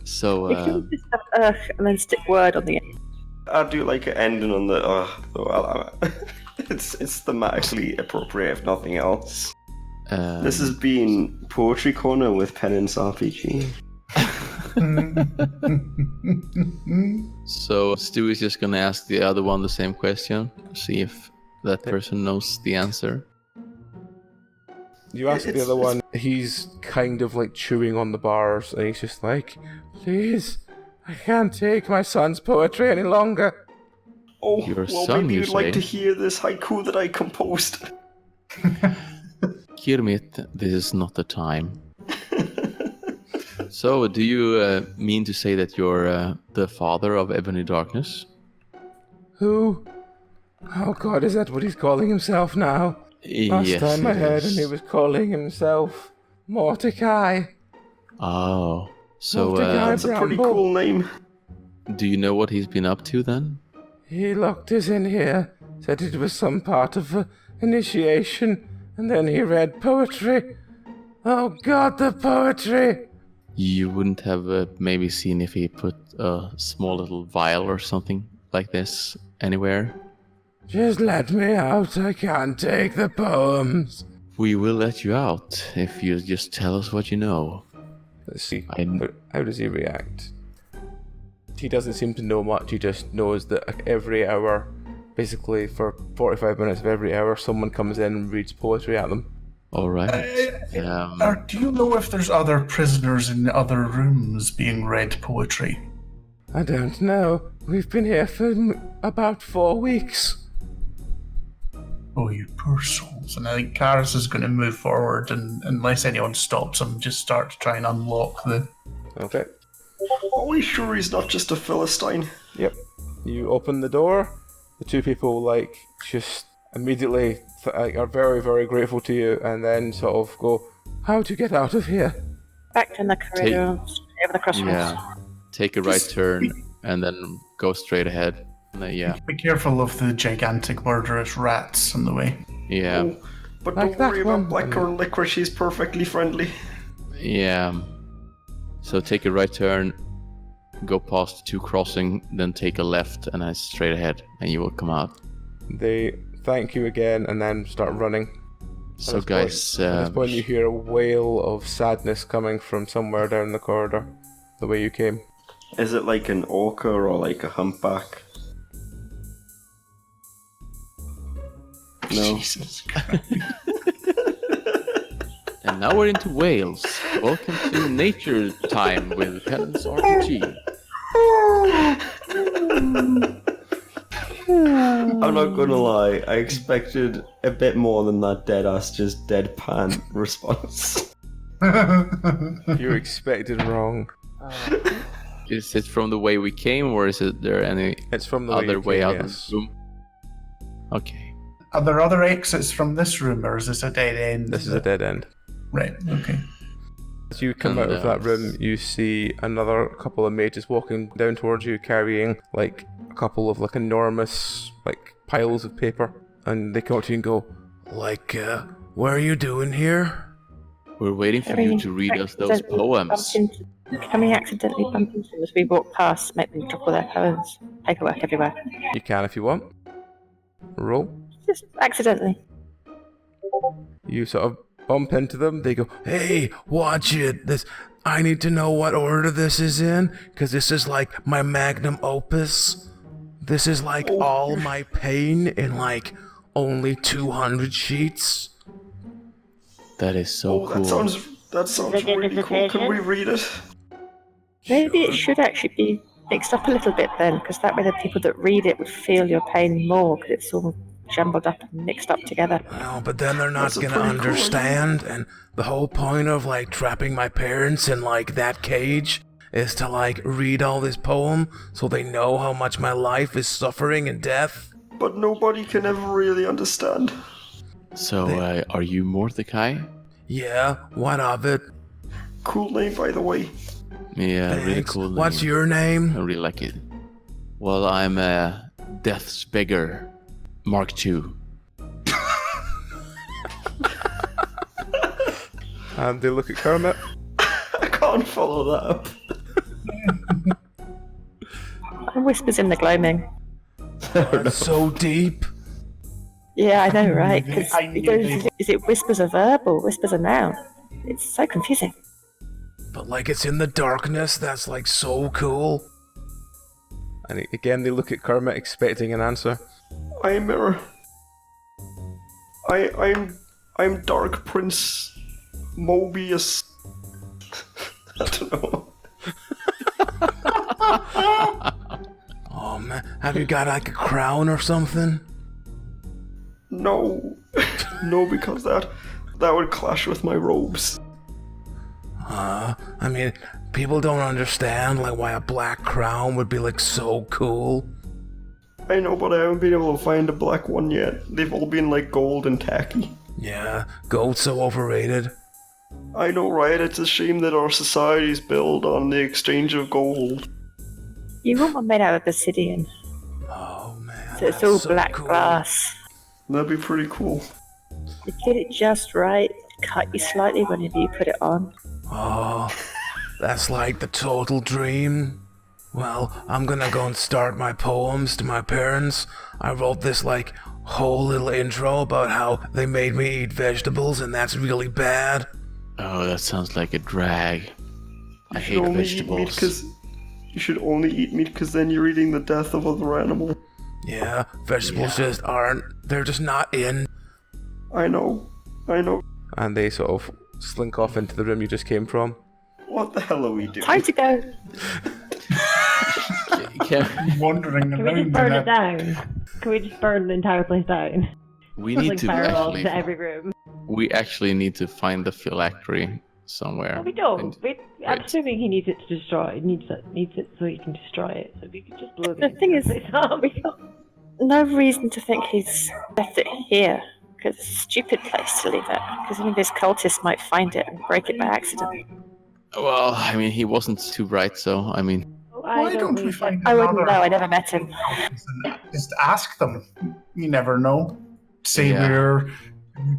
So, You can just have and then stick word on the end. I do like an ending on the it's thematically appropriate if nothing else. This has been Poetry Corner with Penance RPG. So Stu is just gonna ask the other one the same question, see if that person knows the answer. You ask the other one, he's kind of like chewing on the bars, and he's just like, please, I can't take my son's poetry any longer. Oh, Your well, son, maybe you you'd like say? to hear this haiku that I composed. Kirmit, this is not the time. So, do you mean to say that you're the father of Ebony Darkness? Who? Oh god, is that what he's calling himself now? Last Yes, time I it heard is. him, he was calling himself Mordecai. Oh, so Mordecai That's a pretty Bramble. cool name. do you know what he's been up to then? He locked us in here, said it was some part of an initiation, and then he read poetry. Oh god, the poetry! You wouldn't have maybe seen if he put a small little vial or something like this anywhere? Just let me out, I can't take the poems. We will let you out if you just tell us what you know. Let's see, I- how does he react? He doesn't seem to know much, he just knows that every hour, basically for 45 minutes of every hour, someone comes in and reads poetry at them. Alright. Do you know if there's other prisoners in the other rooms being read poetry? I don't know, we've been here for about 4 weeks. Oh, you poor souls. And I think Karis is going to move forward, and unless anyone stops him, just start to try and unlock the... Okay. Are we sure he's not just a Philistine? Yep. You open the door. The two people just immediately are very, very grateful to you, and then sort of go, "How to get out of here?" Back down the corridor, over the crossroads. Yeah. Take a right turn and then go straight ahead. Yeah. Be careful of the gigantic murderous rats on the way. Yeah. Oh, but Like don't that worry one. about blackcurrant licorice, she's perfectly friendly. Yeah. So take a right turn, go past the two crossing, then take a left and then straight ahead, and you will come out. They thank you again and then start running. So At guys, this point you hear a wail of sadness coming from somewhere down the corridor, the way you came. Is it like an orca or like a humpback? No. Jesus Christ. and now we're into Wales. Welcome to Nature Time with Penance RPG. I'm not gonna lie, I expected a bit more than that dead-ass, just deadpan response. You expected wrong. Is it from the way we came, or is there any It's from the other way out yes. of the room? Okay. Are there other exits from this room, or is this a dead end? This is a dead end. Right, okay. As you come out of that room, you see another couple of mages walking down towards you, carrying like a couple of like enormous like piles of paper, and they come up to you and go, what are you doing here? We're waiting for you to read us those poems. Can we accidentally bump into them as we walk past, make them drop all their poems? Paperwork everywhere. You can if you want. Roll. Just accidentally. You sort of bump into them. They go, "Hey, watch it! I need to know what order this is in, because this is like my magnum opus. This is like all my pain in like only 200 sheets." That is so cool. That sounds really cool. Can we read it? Maybe it should actually be mixed up a little bit then, because that way the people that read it would feel your pain more, because it's all jumbled up and mixed up together. Well, but then they're not gonna understand, and the whole point of like trapping my parents in like that cage is to like read all this poem so they know how much my life is suffering and death. But nobody can ever really understand. So, are you Mordecai? Yeah, what of it? Cool name, by the way. Yeah, Thanks. really cool name. What's your name? I really like it. Well, I'm Death's Beggar, Mark II. And they look at Kermit. I can't follow that up. And whispers in the gloaming. That's so deep. Yeah, I know, right? Because I knew they- is it whispers a verb or whispers a noun? It's so confusing. But like it's in the darkness, that's like so cool. And again, they look at Kermit expecting an answer. I'm Dark Prince Mobius. I don't know. Oh man, have you got like a crown or something? No, because that would clash with my robes. I mean, people don't understand like why a black crown would be like so cool. I know, but I haven't been able to find a black one yet. They've all been like gold and tacky. Yeah, gold's so overrated. I know, right? It's a shame that our society's built on the exchange of gold. You want one made out of obsidian, Oh man, so it's that's all so black cool. glass. That'd be pretty cool. You get it just right, cut you slightly whenever you put it on. Oh, that's like the total dream. Well, I'm gonna go and start my poems to my parents. I wrote this like whole little intro about how they made me eat vegetables and that's really bad. Oh, that sounds like a drag. I hate You should only eat meat because then you're eating the death of other animals. Yeah, vegetables just aren't, they're just not in. I know. And they sort of slink off into the room you just came from. What the hell are we doing? Time to go. Wandering Can we around. just burn in it down? Can we just burn the entire place down? We need Like to fireballs actually. to every room. We actually need to find the phylactery somewhere. No, we don't. And- I'm Right. assuming he needs it to destroy. Needs it so he can destroy it. So we could just blow The thing is, place up. we got no reason to think he's left it here, because it's a stupid place to leave it. Because any of his cultists might find it and break it by accident. Well, I mean, he wasn't too bright, so I mean, Why don't we find I wouldn't another know. I never met him. Just ask them. You never know. Say Yeah. we're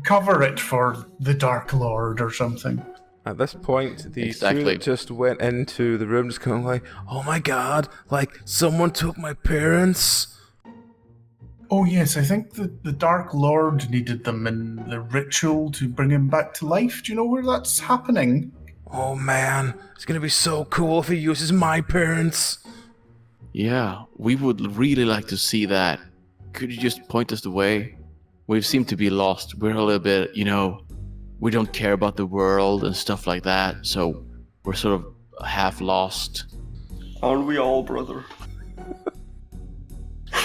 cover it for the Dark Lord or something. At this point, the Exactly. two that just went into the room just kind of like, oh my god, like someone took my parents. Oh yes, I think the Dark Lord needed them in the ritual to bring him back to life. Do you know where that's happening? Oh man, it's gonna be so cool if he uses my parents. yeah, we would really like to see that. Could you just point us the way? We seem to be lost. We're a little bit, we don't care about the world and stuff like that, so we're sort of half lost. Aren't we all, brother?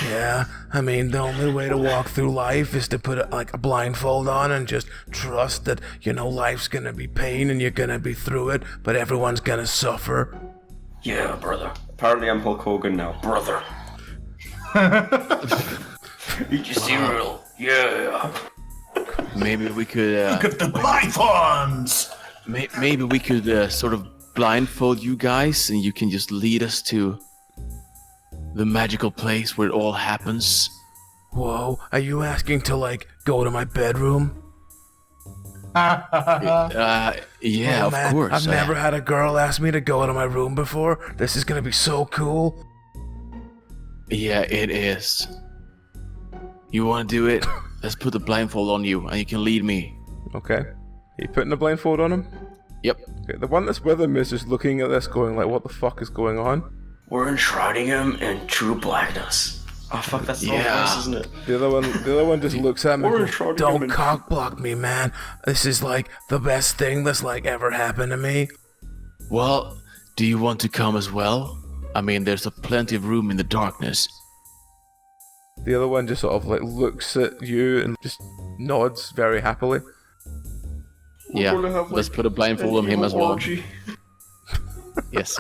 Yeah, I mean, the only way to walk through life is to put a blindfold on and just trust that, life's gonna be pain and you're gonna be through it, but everyone's gonna suffer. Yeah, brother. Apparently I'm Hulk Hogan now. Brother. Eat your cereal. Yeah. Maybe we could. Look at the pythons! Maybe we could sort of blindfold you guys, and you can just lead us to the magical place where it all happens. Whoa, are you asking to, go to my bedroom? Yeah, of Man, course. I've never had a girl ask me to go to my room before. This is gonna be so cool. Yeah, it is. You want to do it? Let's put the blindfold on you, and you can lead me. Okay. Are you putting the blindfold on him? Yep. Okay, the one that's with him is just looking at this going what the fuck is going on? We're enshrouding him in true blackness. Oh fuck, that's the whole voice, isn't it? The other one just looks at me and goes, enshrouding him don't in- cock block me, man. This is the best thing that's ever happened to me. Well, do you want to come as well? I mean, there's plenty of room in the darkness. The other one just sort of looks at you and just nods very happily. Yeah, let's put a blindfold on him as well. Orgy. Yes.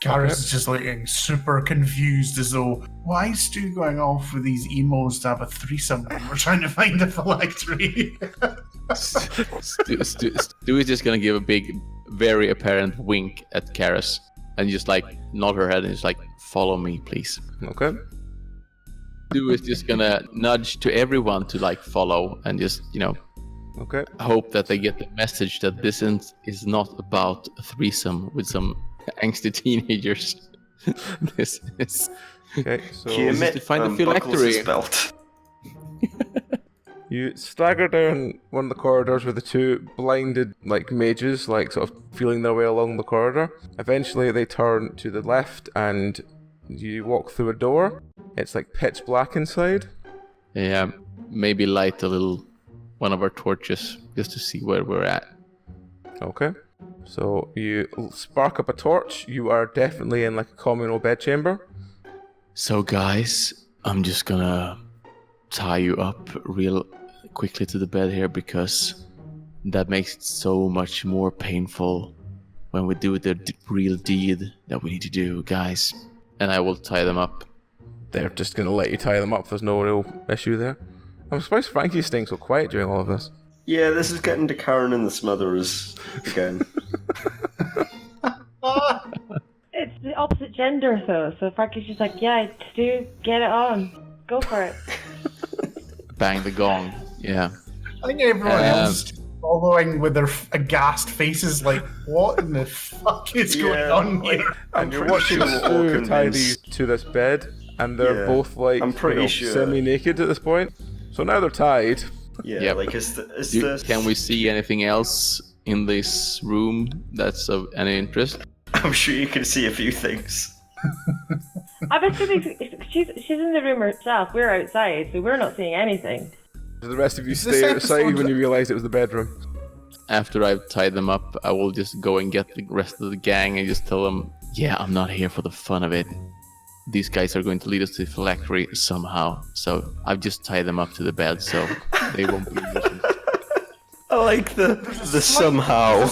Garrus is just looking super confused, as though, why is Stu going off with these emos to have a threesome when we're trying to find a phylactery? Stu is just gonna give a big, very apparent wink at Karis and just nod her head and just follow me, please. Okay. Stu is just gonna nudge to everyone to follow and just Okay. hope that they get the message that this is not about a threesome with some angsty teenagers. This is Okay, so to find the buckles his phylactery. belt. you stagger down one of the corridors with the two blinded mages, sort of feeling their way along the corridor. Eventually they turn to the left and you walk through a door. It's pitch black inside. Yeah, maybe light a little one of our torches just to see where we're at. Okay. So you spark up a torch. You are definitely in a communal bedchamber. So guys, I'm just gonna tie you up real quickly to the bed here because that makes it so much more painful when we do the real deed that we need to do, guys. And I will tie them up. They're just gonna let you tie them up. There's no real issue there. I'm surprised Frankie's staying so quiet during all of this. Yeah, this is getting to Karen and the Smothers again. It's the opposite gender, though. So Frankie's just yeah, Stu, get it on. Go for it. Bang the gong. Yeah. I think everyone else is following with their aghast faces what in the fuck is going on here? And you're watching Stu tie these to this bed, and they're both I'm pretty sure. semi-naked at this point. So now they're tied. Yeah, Yep. Can we see anything else in this room that's of any interest? I'm sure you can see a few things. I'm assuming she's in the room herself. We're outside, so we're not seeing anything. The rest of you Is this stay outside episode- when you realise it was the bedroom. After I've tied them up, I will just go and get the rest of the gang and just tell them, yeah, I'm not here for the fun of it. These guys are going to lead us to the phylactery somehow. So I've just tied them up to the bed so they won't be losing. I like the somehow.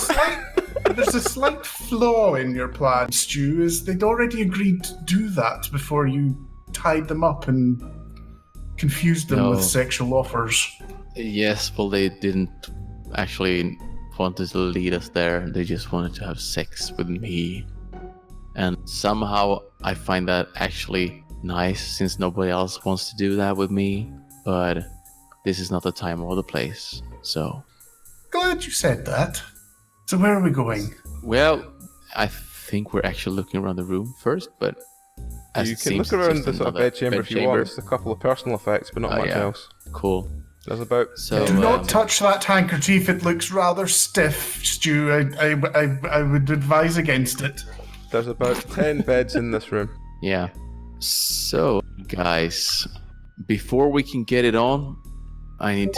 There's a slight flaw in your plan, Stu, is they'd already agreed to do that before you tied them up and confused them with sexual offers. Yes, well, they didn't actually want to lead us there. They just wanted to have sex with me. And somehow I find that actually nice since nobody else wants to do that with me. But this is not the time or the place, so... Glad you said that. So where are we Well, I think we're actually looking around the room first, but... as You it can seems, look it's around just the sort of another bedchamber if you want. It's a couple of personal effects, but not much yeah. else. Cool. There's about... So, Do not touch that handkerchief, it looks rather stiff, Stu. I would advise against it. There's about 10 beds in this room. Yeah. So, guys, before we can get it on, I need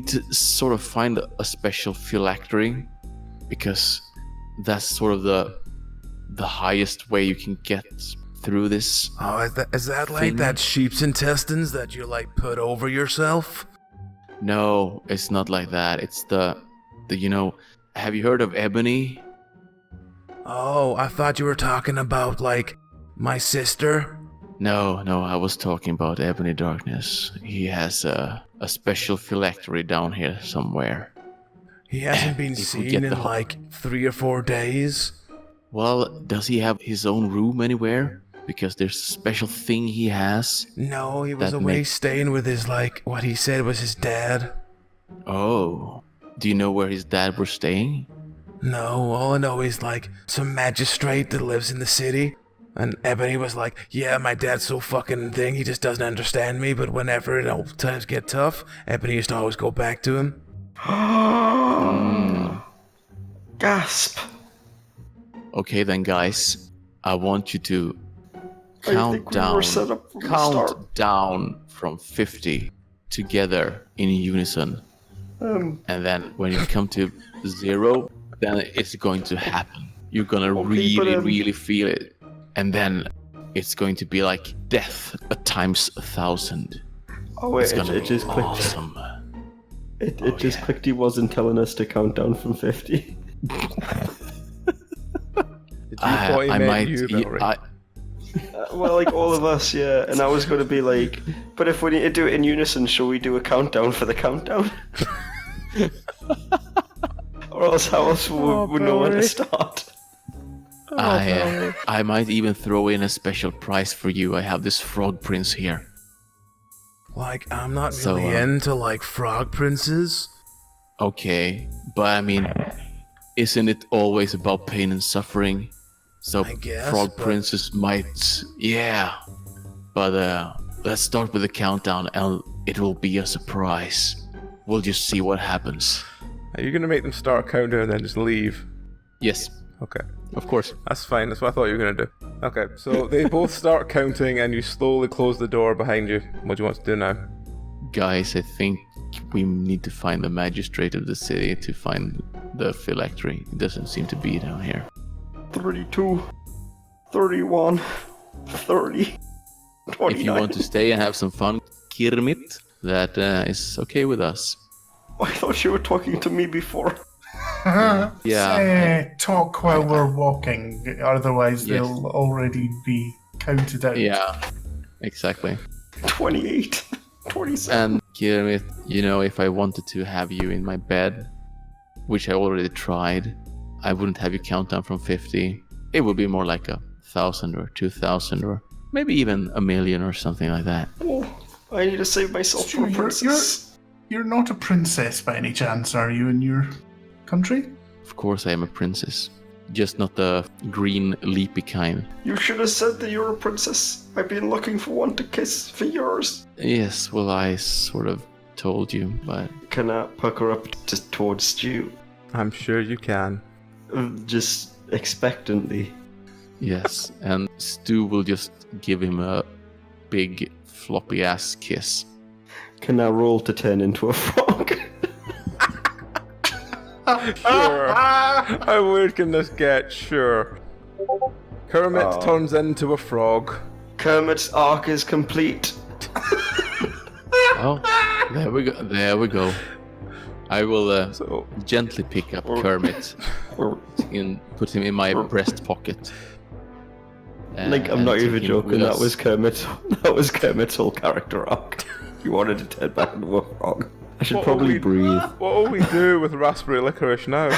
to sort of find a special phylactery, because that's sort of the highest way you can get through this. Oh, is that like thing. that sheep's intestines that you like put over yourself? No, it's not like that. It's the have you heard of Ebony? Oh, I thought you were talking about like my sister. No, I was talking about Ebony Darkness. He has a special phylactery down here somewhere. He hasn't been If we seen get in the like 3 or 4 days. Well, does he have his own room anywhere? Because there's a special thing he has. No, he was That away makes- staying with his what he said was his dad. Oh, do you know where his dad was staying? No, all I know is like some magistrate that lives in the city. And Ebony was like, yeah, my dad's so fucking thing, he just doesn't understand me, but whenever times get tough, Ebony used to always go back to him. Gasp. Okay then, guys. I want you to I think we were set up from the start. count down from 50 together in unison. And then when you come to 0, then it's going to happen. You're gonna really feel it. And then it's going to be like death times 1,000. Oh wait, It's gonna it be just clicked. awesome. It just clicked. He wasn't telling us to count down from 50. I might. Well, like all of us, yeah. And I was going to be like, but if we need to do it in unison, shall we do a countdown for the countdown? Or else how else would we know when to start? I might even throw in a special prize for you. I have this frog prince here. Like, I'm not So, really into like frog princes. Okay, but I mean, isn't it always about pain and suffering? So I guess, frog but- princes might, yeah. But let's start with the countdown, and it will be a surprise. We'll just see what happens. Are you gonna make them start a countdown and then just leave? Yes, Okay. of course. That's fine, that's what I thought you were gonna do. Okay, so they both start counting and you slowly close the door behind you. What do you want to do now? Guys, I think we need to find the magistrate of the city to find the phylactery. It doesn't seem to be down here. 32, 31, 30, 29. If you want to stay and have some fun, Kermit, that is okay with us. I thought you were talking to me before. Yeah. Talk while we're walking, otherwise Yes. they'll already be counted out. Yeah, exactly. 28, 27. And Kermit, if I wanted to have you in my bed, which I already tried, I wouldn't have you count down from 50. It would be more like 1,000 or 2,000 or maybe even 1,000,000 or something like that. Oh, I need to save myself from a princess. You're not a princess by any chance, are you, in your country? Of course I am a princess. Just not the green leapy kind. You should have said that you're a princess. I've been looking for one to kiss for years. Yes, well I sort of told you, but Can I pucker up just towards Stu? I'm sure you can. Just expectantly. yes. And Stu will just give him a big floppy ass kiss. Can I roll to turn into a frog? Sure. How weird can this get? Sure. Kermit Oh. turns into a frog. Kermit's arc is complete. Oh, there we go. I will So, gently pick up Kermit and put him in my breast pocket. Like, I'm not and even take him joking. with That us. was Kermit. That was Kermit's whole character arc. He wanted to turn back into a frog. I should What will probably we- breathe. what will we do with raspberry licorice now?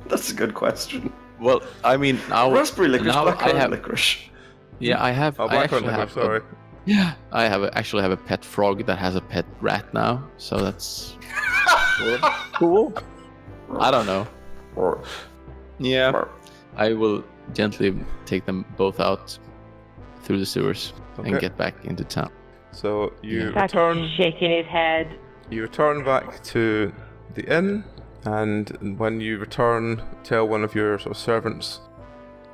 That's a good question. Well, I mean, now Raspberry licorice, now I blackcurrant have. licorice. Yeah, I have. Oh, I actually blackcurrant have. licorice, sorry. Yeah, I actually have a pet frog that has a pet rat now, so that's cool. I don't know. Yeah, I will gently take them both out through the sewers and Okay. get back into town. So you Starts return. shaking his head. You return back to the inn, and when you return, tell one of your sort of servants.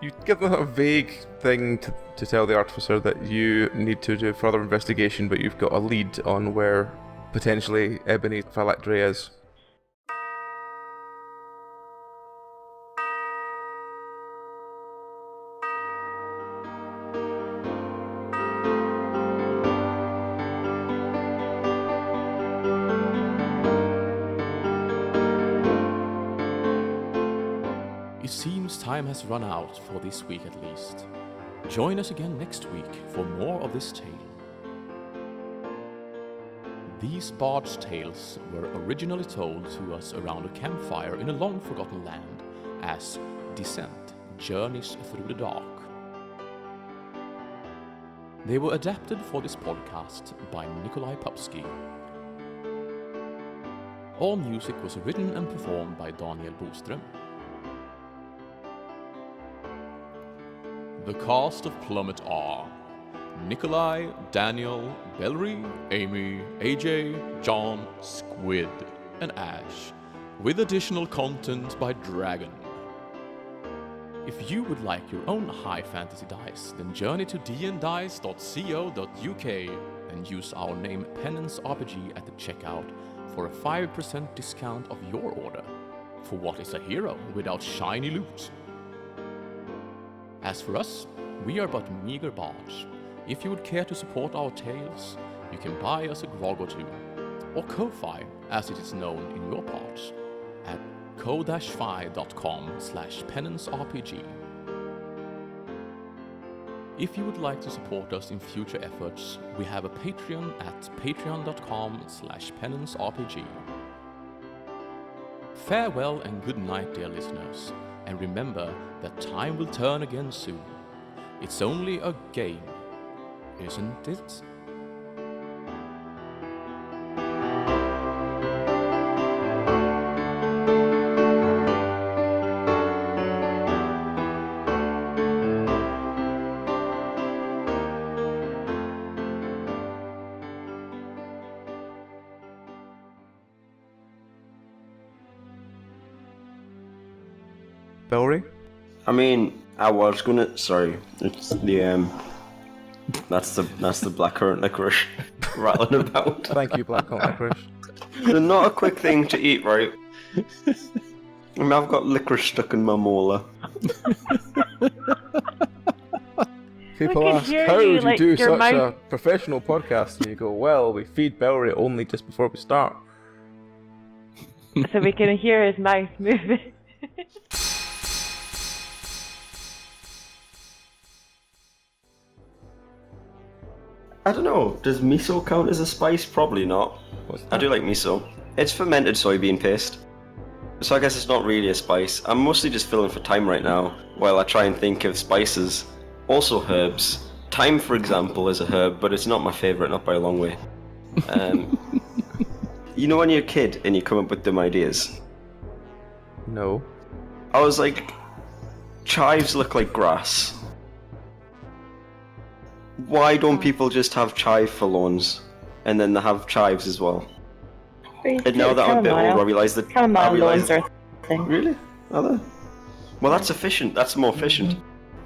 You give them a vague thing to tell the artificer that you need to do further investigation, but you've got a lead on where potentially Ebony phylactery is. it seems time has run out for this week at least. Join us again next week for more of this tale. These bard's tales were originally told to us around a campfire in a long-forgotten land as Descent Journeys Through the Dark. They were adapted for this podcast by Nikolai Popsky. All music was written and performed by Daniel Boström. The cast of Plummet are Nikolai, Daniel, Bellery, Amy, AJ, John, Squid, and Ash, with additional content by Dragon. If you would like your own high fantasy dice, then journey to dndice.co.uk and use our name Penance RPG at the checkout for a 5% discount of your order. For what is a hero without shiny loot? As for us, we are but meager bards. If you would care to support our tales, you can buy us a grog or two, or Ko-Fi, as it is known in your parts, at ko-fi.com/penancerpg. If you would like to support us in future efforts, we have a Patreon at patreon.com/penancerpg. Farewell and good night, dear listeners, and remember that time will turn again soon. It's only a game, isn't it? Bellery? I mean, I was gonna. Sorry, it's the That's the blackcurrant licorice rattling about. Thank you, blackcurrant licorice. They're not a quick thing to eat, right? I mean, I've got licorice stuck in my molar. People ask, how do you do such a professional podcast? And you go, well, we feed Bellery only just before we start. So we can hear his mouth moving. I don't know, does miso count as a spice? Probably not. I do like miso. It's fermented soybean paste. So I guess it's not really a spice. I'm mostly just filling for time right now, while I try and think of spices. Also herbs. Thyme, for example, is a herb, but it's not my favourite, not by a long way. You know when you're a kid and you come up with dumb ideas? No. I was like, chives look like grass. Why don't people just have chive for lawns, and then they have chives as well? And now that I'm a bit older, I realise that... Chamomile lawns are a thing. Really? Are they? Well, that's efficient. That's more efficient.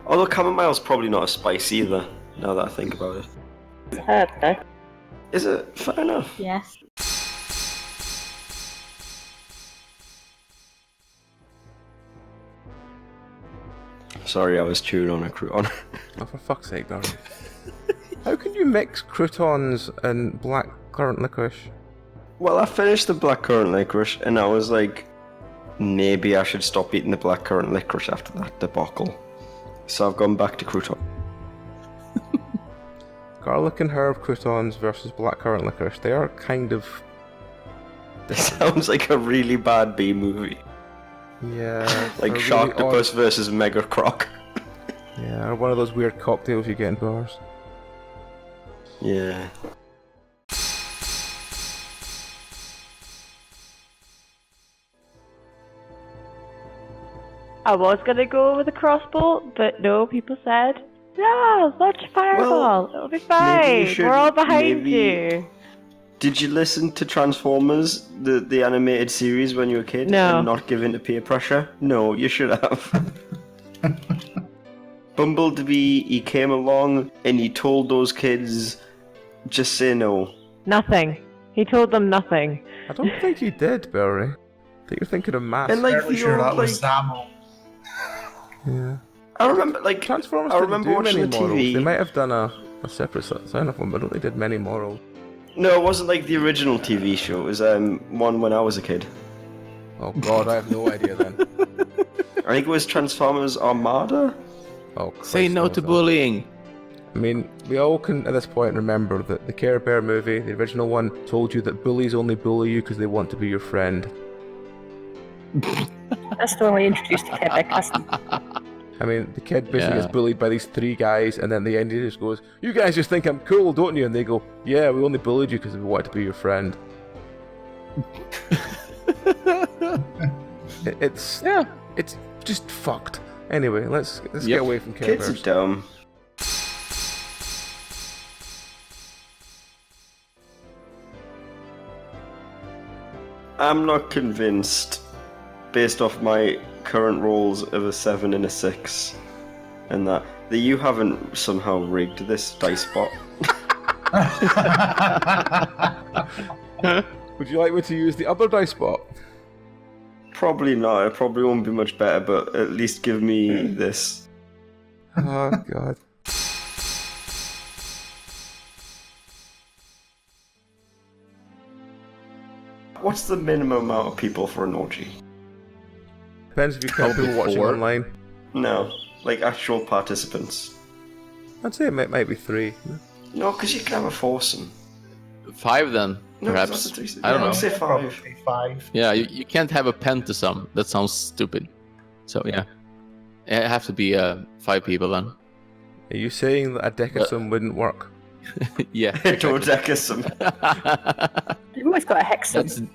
Although chamomile's probably not a spice either, now that I think about it. It's a herb, though. Is it? Fair enough. Yes. Sorry, I was chewing on a crouton. Oh, for fuck's sake, Darren. How can you mix croutons and blackcurrant licorice? Well, I finished the blackcurrant licorice, and I was like, maybe I should stop eating the blackcurrant licorice after that debacle. So I've gone back to crouton. Garlic and herb croutons versus blackcurrant licorice. They are kind of... This sounds like a really bad B movie. Yeah. Like really Sharktopus versus Mega Croc. Yeah, or one of those weird cocktails you get in bars. Yeah. I was gonna go with a crossbow, but no, people said, no, launch a fireball, it'll be fine, we're all behind you. Did you listen to Transformers, the animated series when you were a kid? No. And not give in to peer pressure? No, you should have. Bumblebee, he came along and he told those kids, just say no. Nothing. He told them nothing. I don't think he did, Bellery. I think you're thinking of Mask. And like Fairly the sure old, that was like, Zamo. Yeah. I remember, like, Transformers I didn't remember do watching many the morals. TV. They might have done a separate sign of one, but I don't think they did many morals. No, it wasn't like the original TV show. It was one when I was a kid. Oh god, I have no idea then. I think it was Transformers Armada. Oh, Say Christ no knows to that. bullying. I mean, we all can at this point remember that the Care Bear movie, the original one, told you that bullies only bully you because they want to be your friend. That's the one we introduced to Care Bear Custom. I mean, the kid basically Yeah. gets bullied by these 3 guys, and then the end he just goes, "You guys just think I'm cool, don't you?" And they go, "Yeah, we only bullied you because we wanted to be your friend." It's just fucked. Anyway, let's get away from Care Kids are Bears. dumb. I'm not convinced, based off my current rolls of a 7 and a 6, and that you haven't somehow rigged this dice bot. Would you like me to use the other dice bot? Probably not. It probably won't be much better, but at least give me this. Oh god. What's the minimum amount of people for an orgy? Depends if you count people watching 4. online. No, like actual participants. I'd say it might be 3. No, because you can have a foursome. 5 then, No, perhaps. that's a threesome. I don't Yeah, know. I'll say 5. Probably 5. Yeah, you can't have a pentasum. That sounds stupid. So yeah, it have to be 5 people then. Are you saying that a decasum wouldn't work? Yeah, Dodecasum. You've always got a hexam.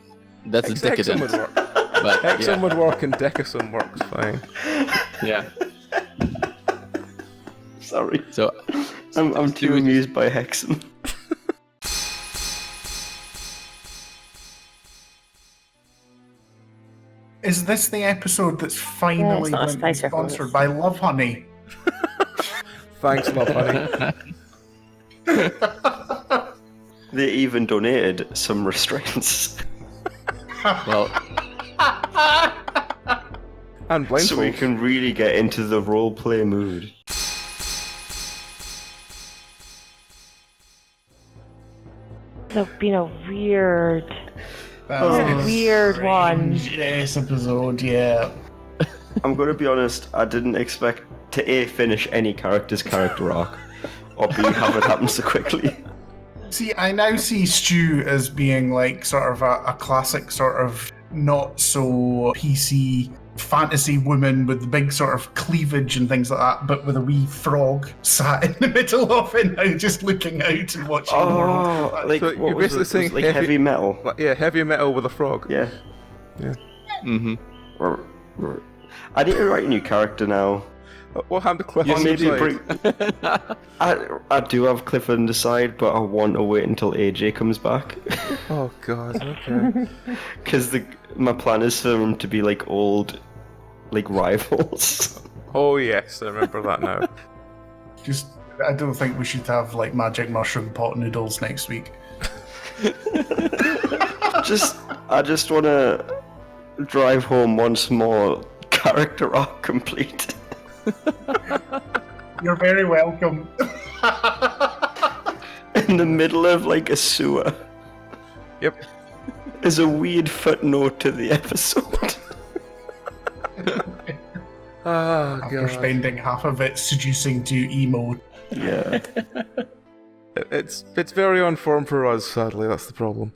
that's a Hexam decadent. would work. But Hexam yeah, would work and decasum works fine. yeah. Sorry. So I'm too do it. amused by Hexam. Is this the episode that's finally not a going to be spice reference. sponsored by Love Honey? Thanks, love honey. They even donated some restraints. well, And So we blindfold. can really get into the roleplay mood. It's been a weird, That's weird one. Yes, episode, yeah. I'm gonna be honest, I didn't expect to A, finish any character's character arc, or B, have it happen so quickly. See, I now see Stu as being like sort of a classic sort of not so PC fantasy woman with the big sort of cleavage and things like that, but with a wee frog sat in the middle of it now, just looking out and watching the world. Oh, like, So what you're was basically it? saying It was like heavy metal. Like, yeah, heavy metal with a frog. Yeah. mm-hmm. I need to write a new character now. What happened to Cliff Or on maybe the bring... side? I do have Clifford on the side, but I want to wait until AJ comes back. Oh god, okay. Because my plan is for them to be like old, like rivals. Oh yes, I remember that now. Just, I don't think we should have like magic mushroom pot noodles next week. I just want to drive home once more. Character arc complete. You're very welcome. In the middle of like a sewer. Yep. There's a weird footnote to the episode. Oh After god. spending half of it seducing to emo. Yeah. It's very on form for us, sadly, that's the problem.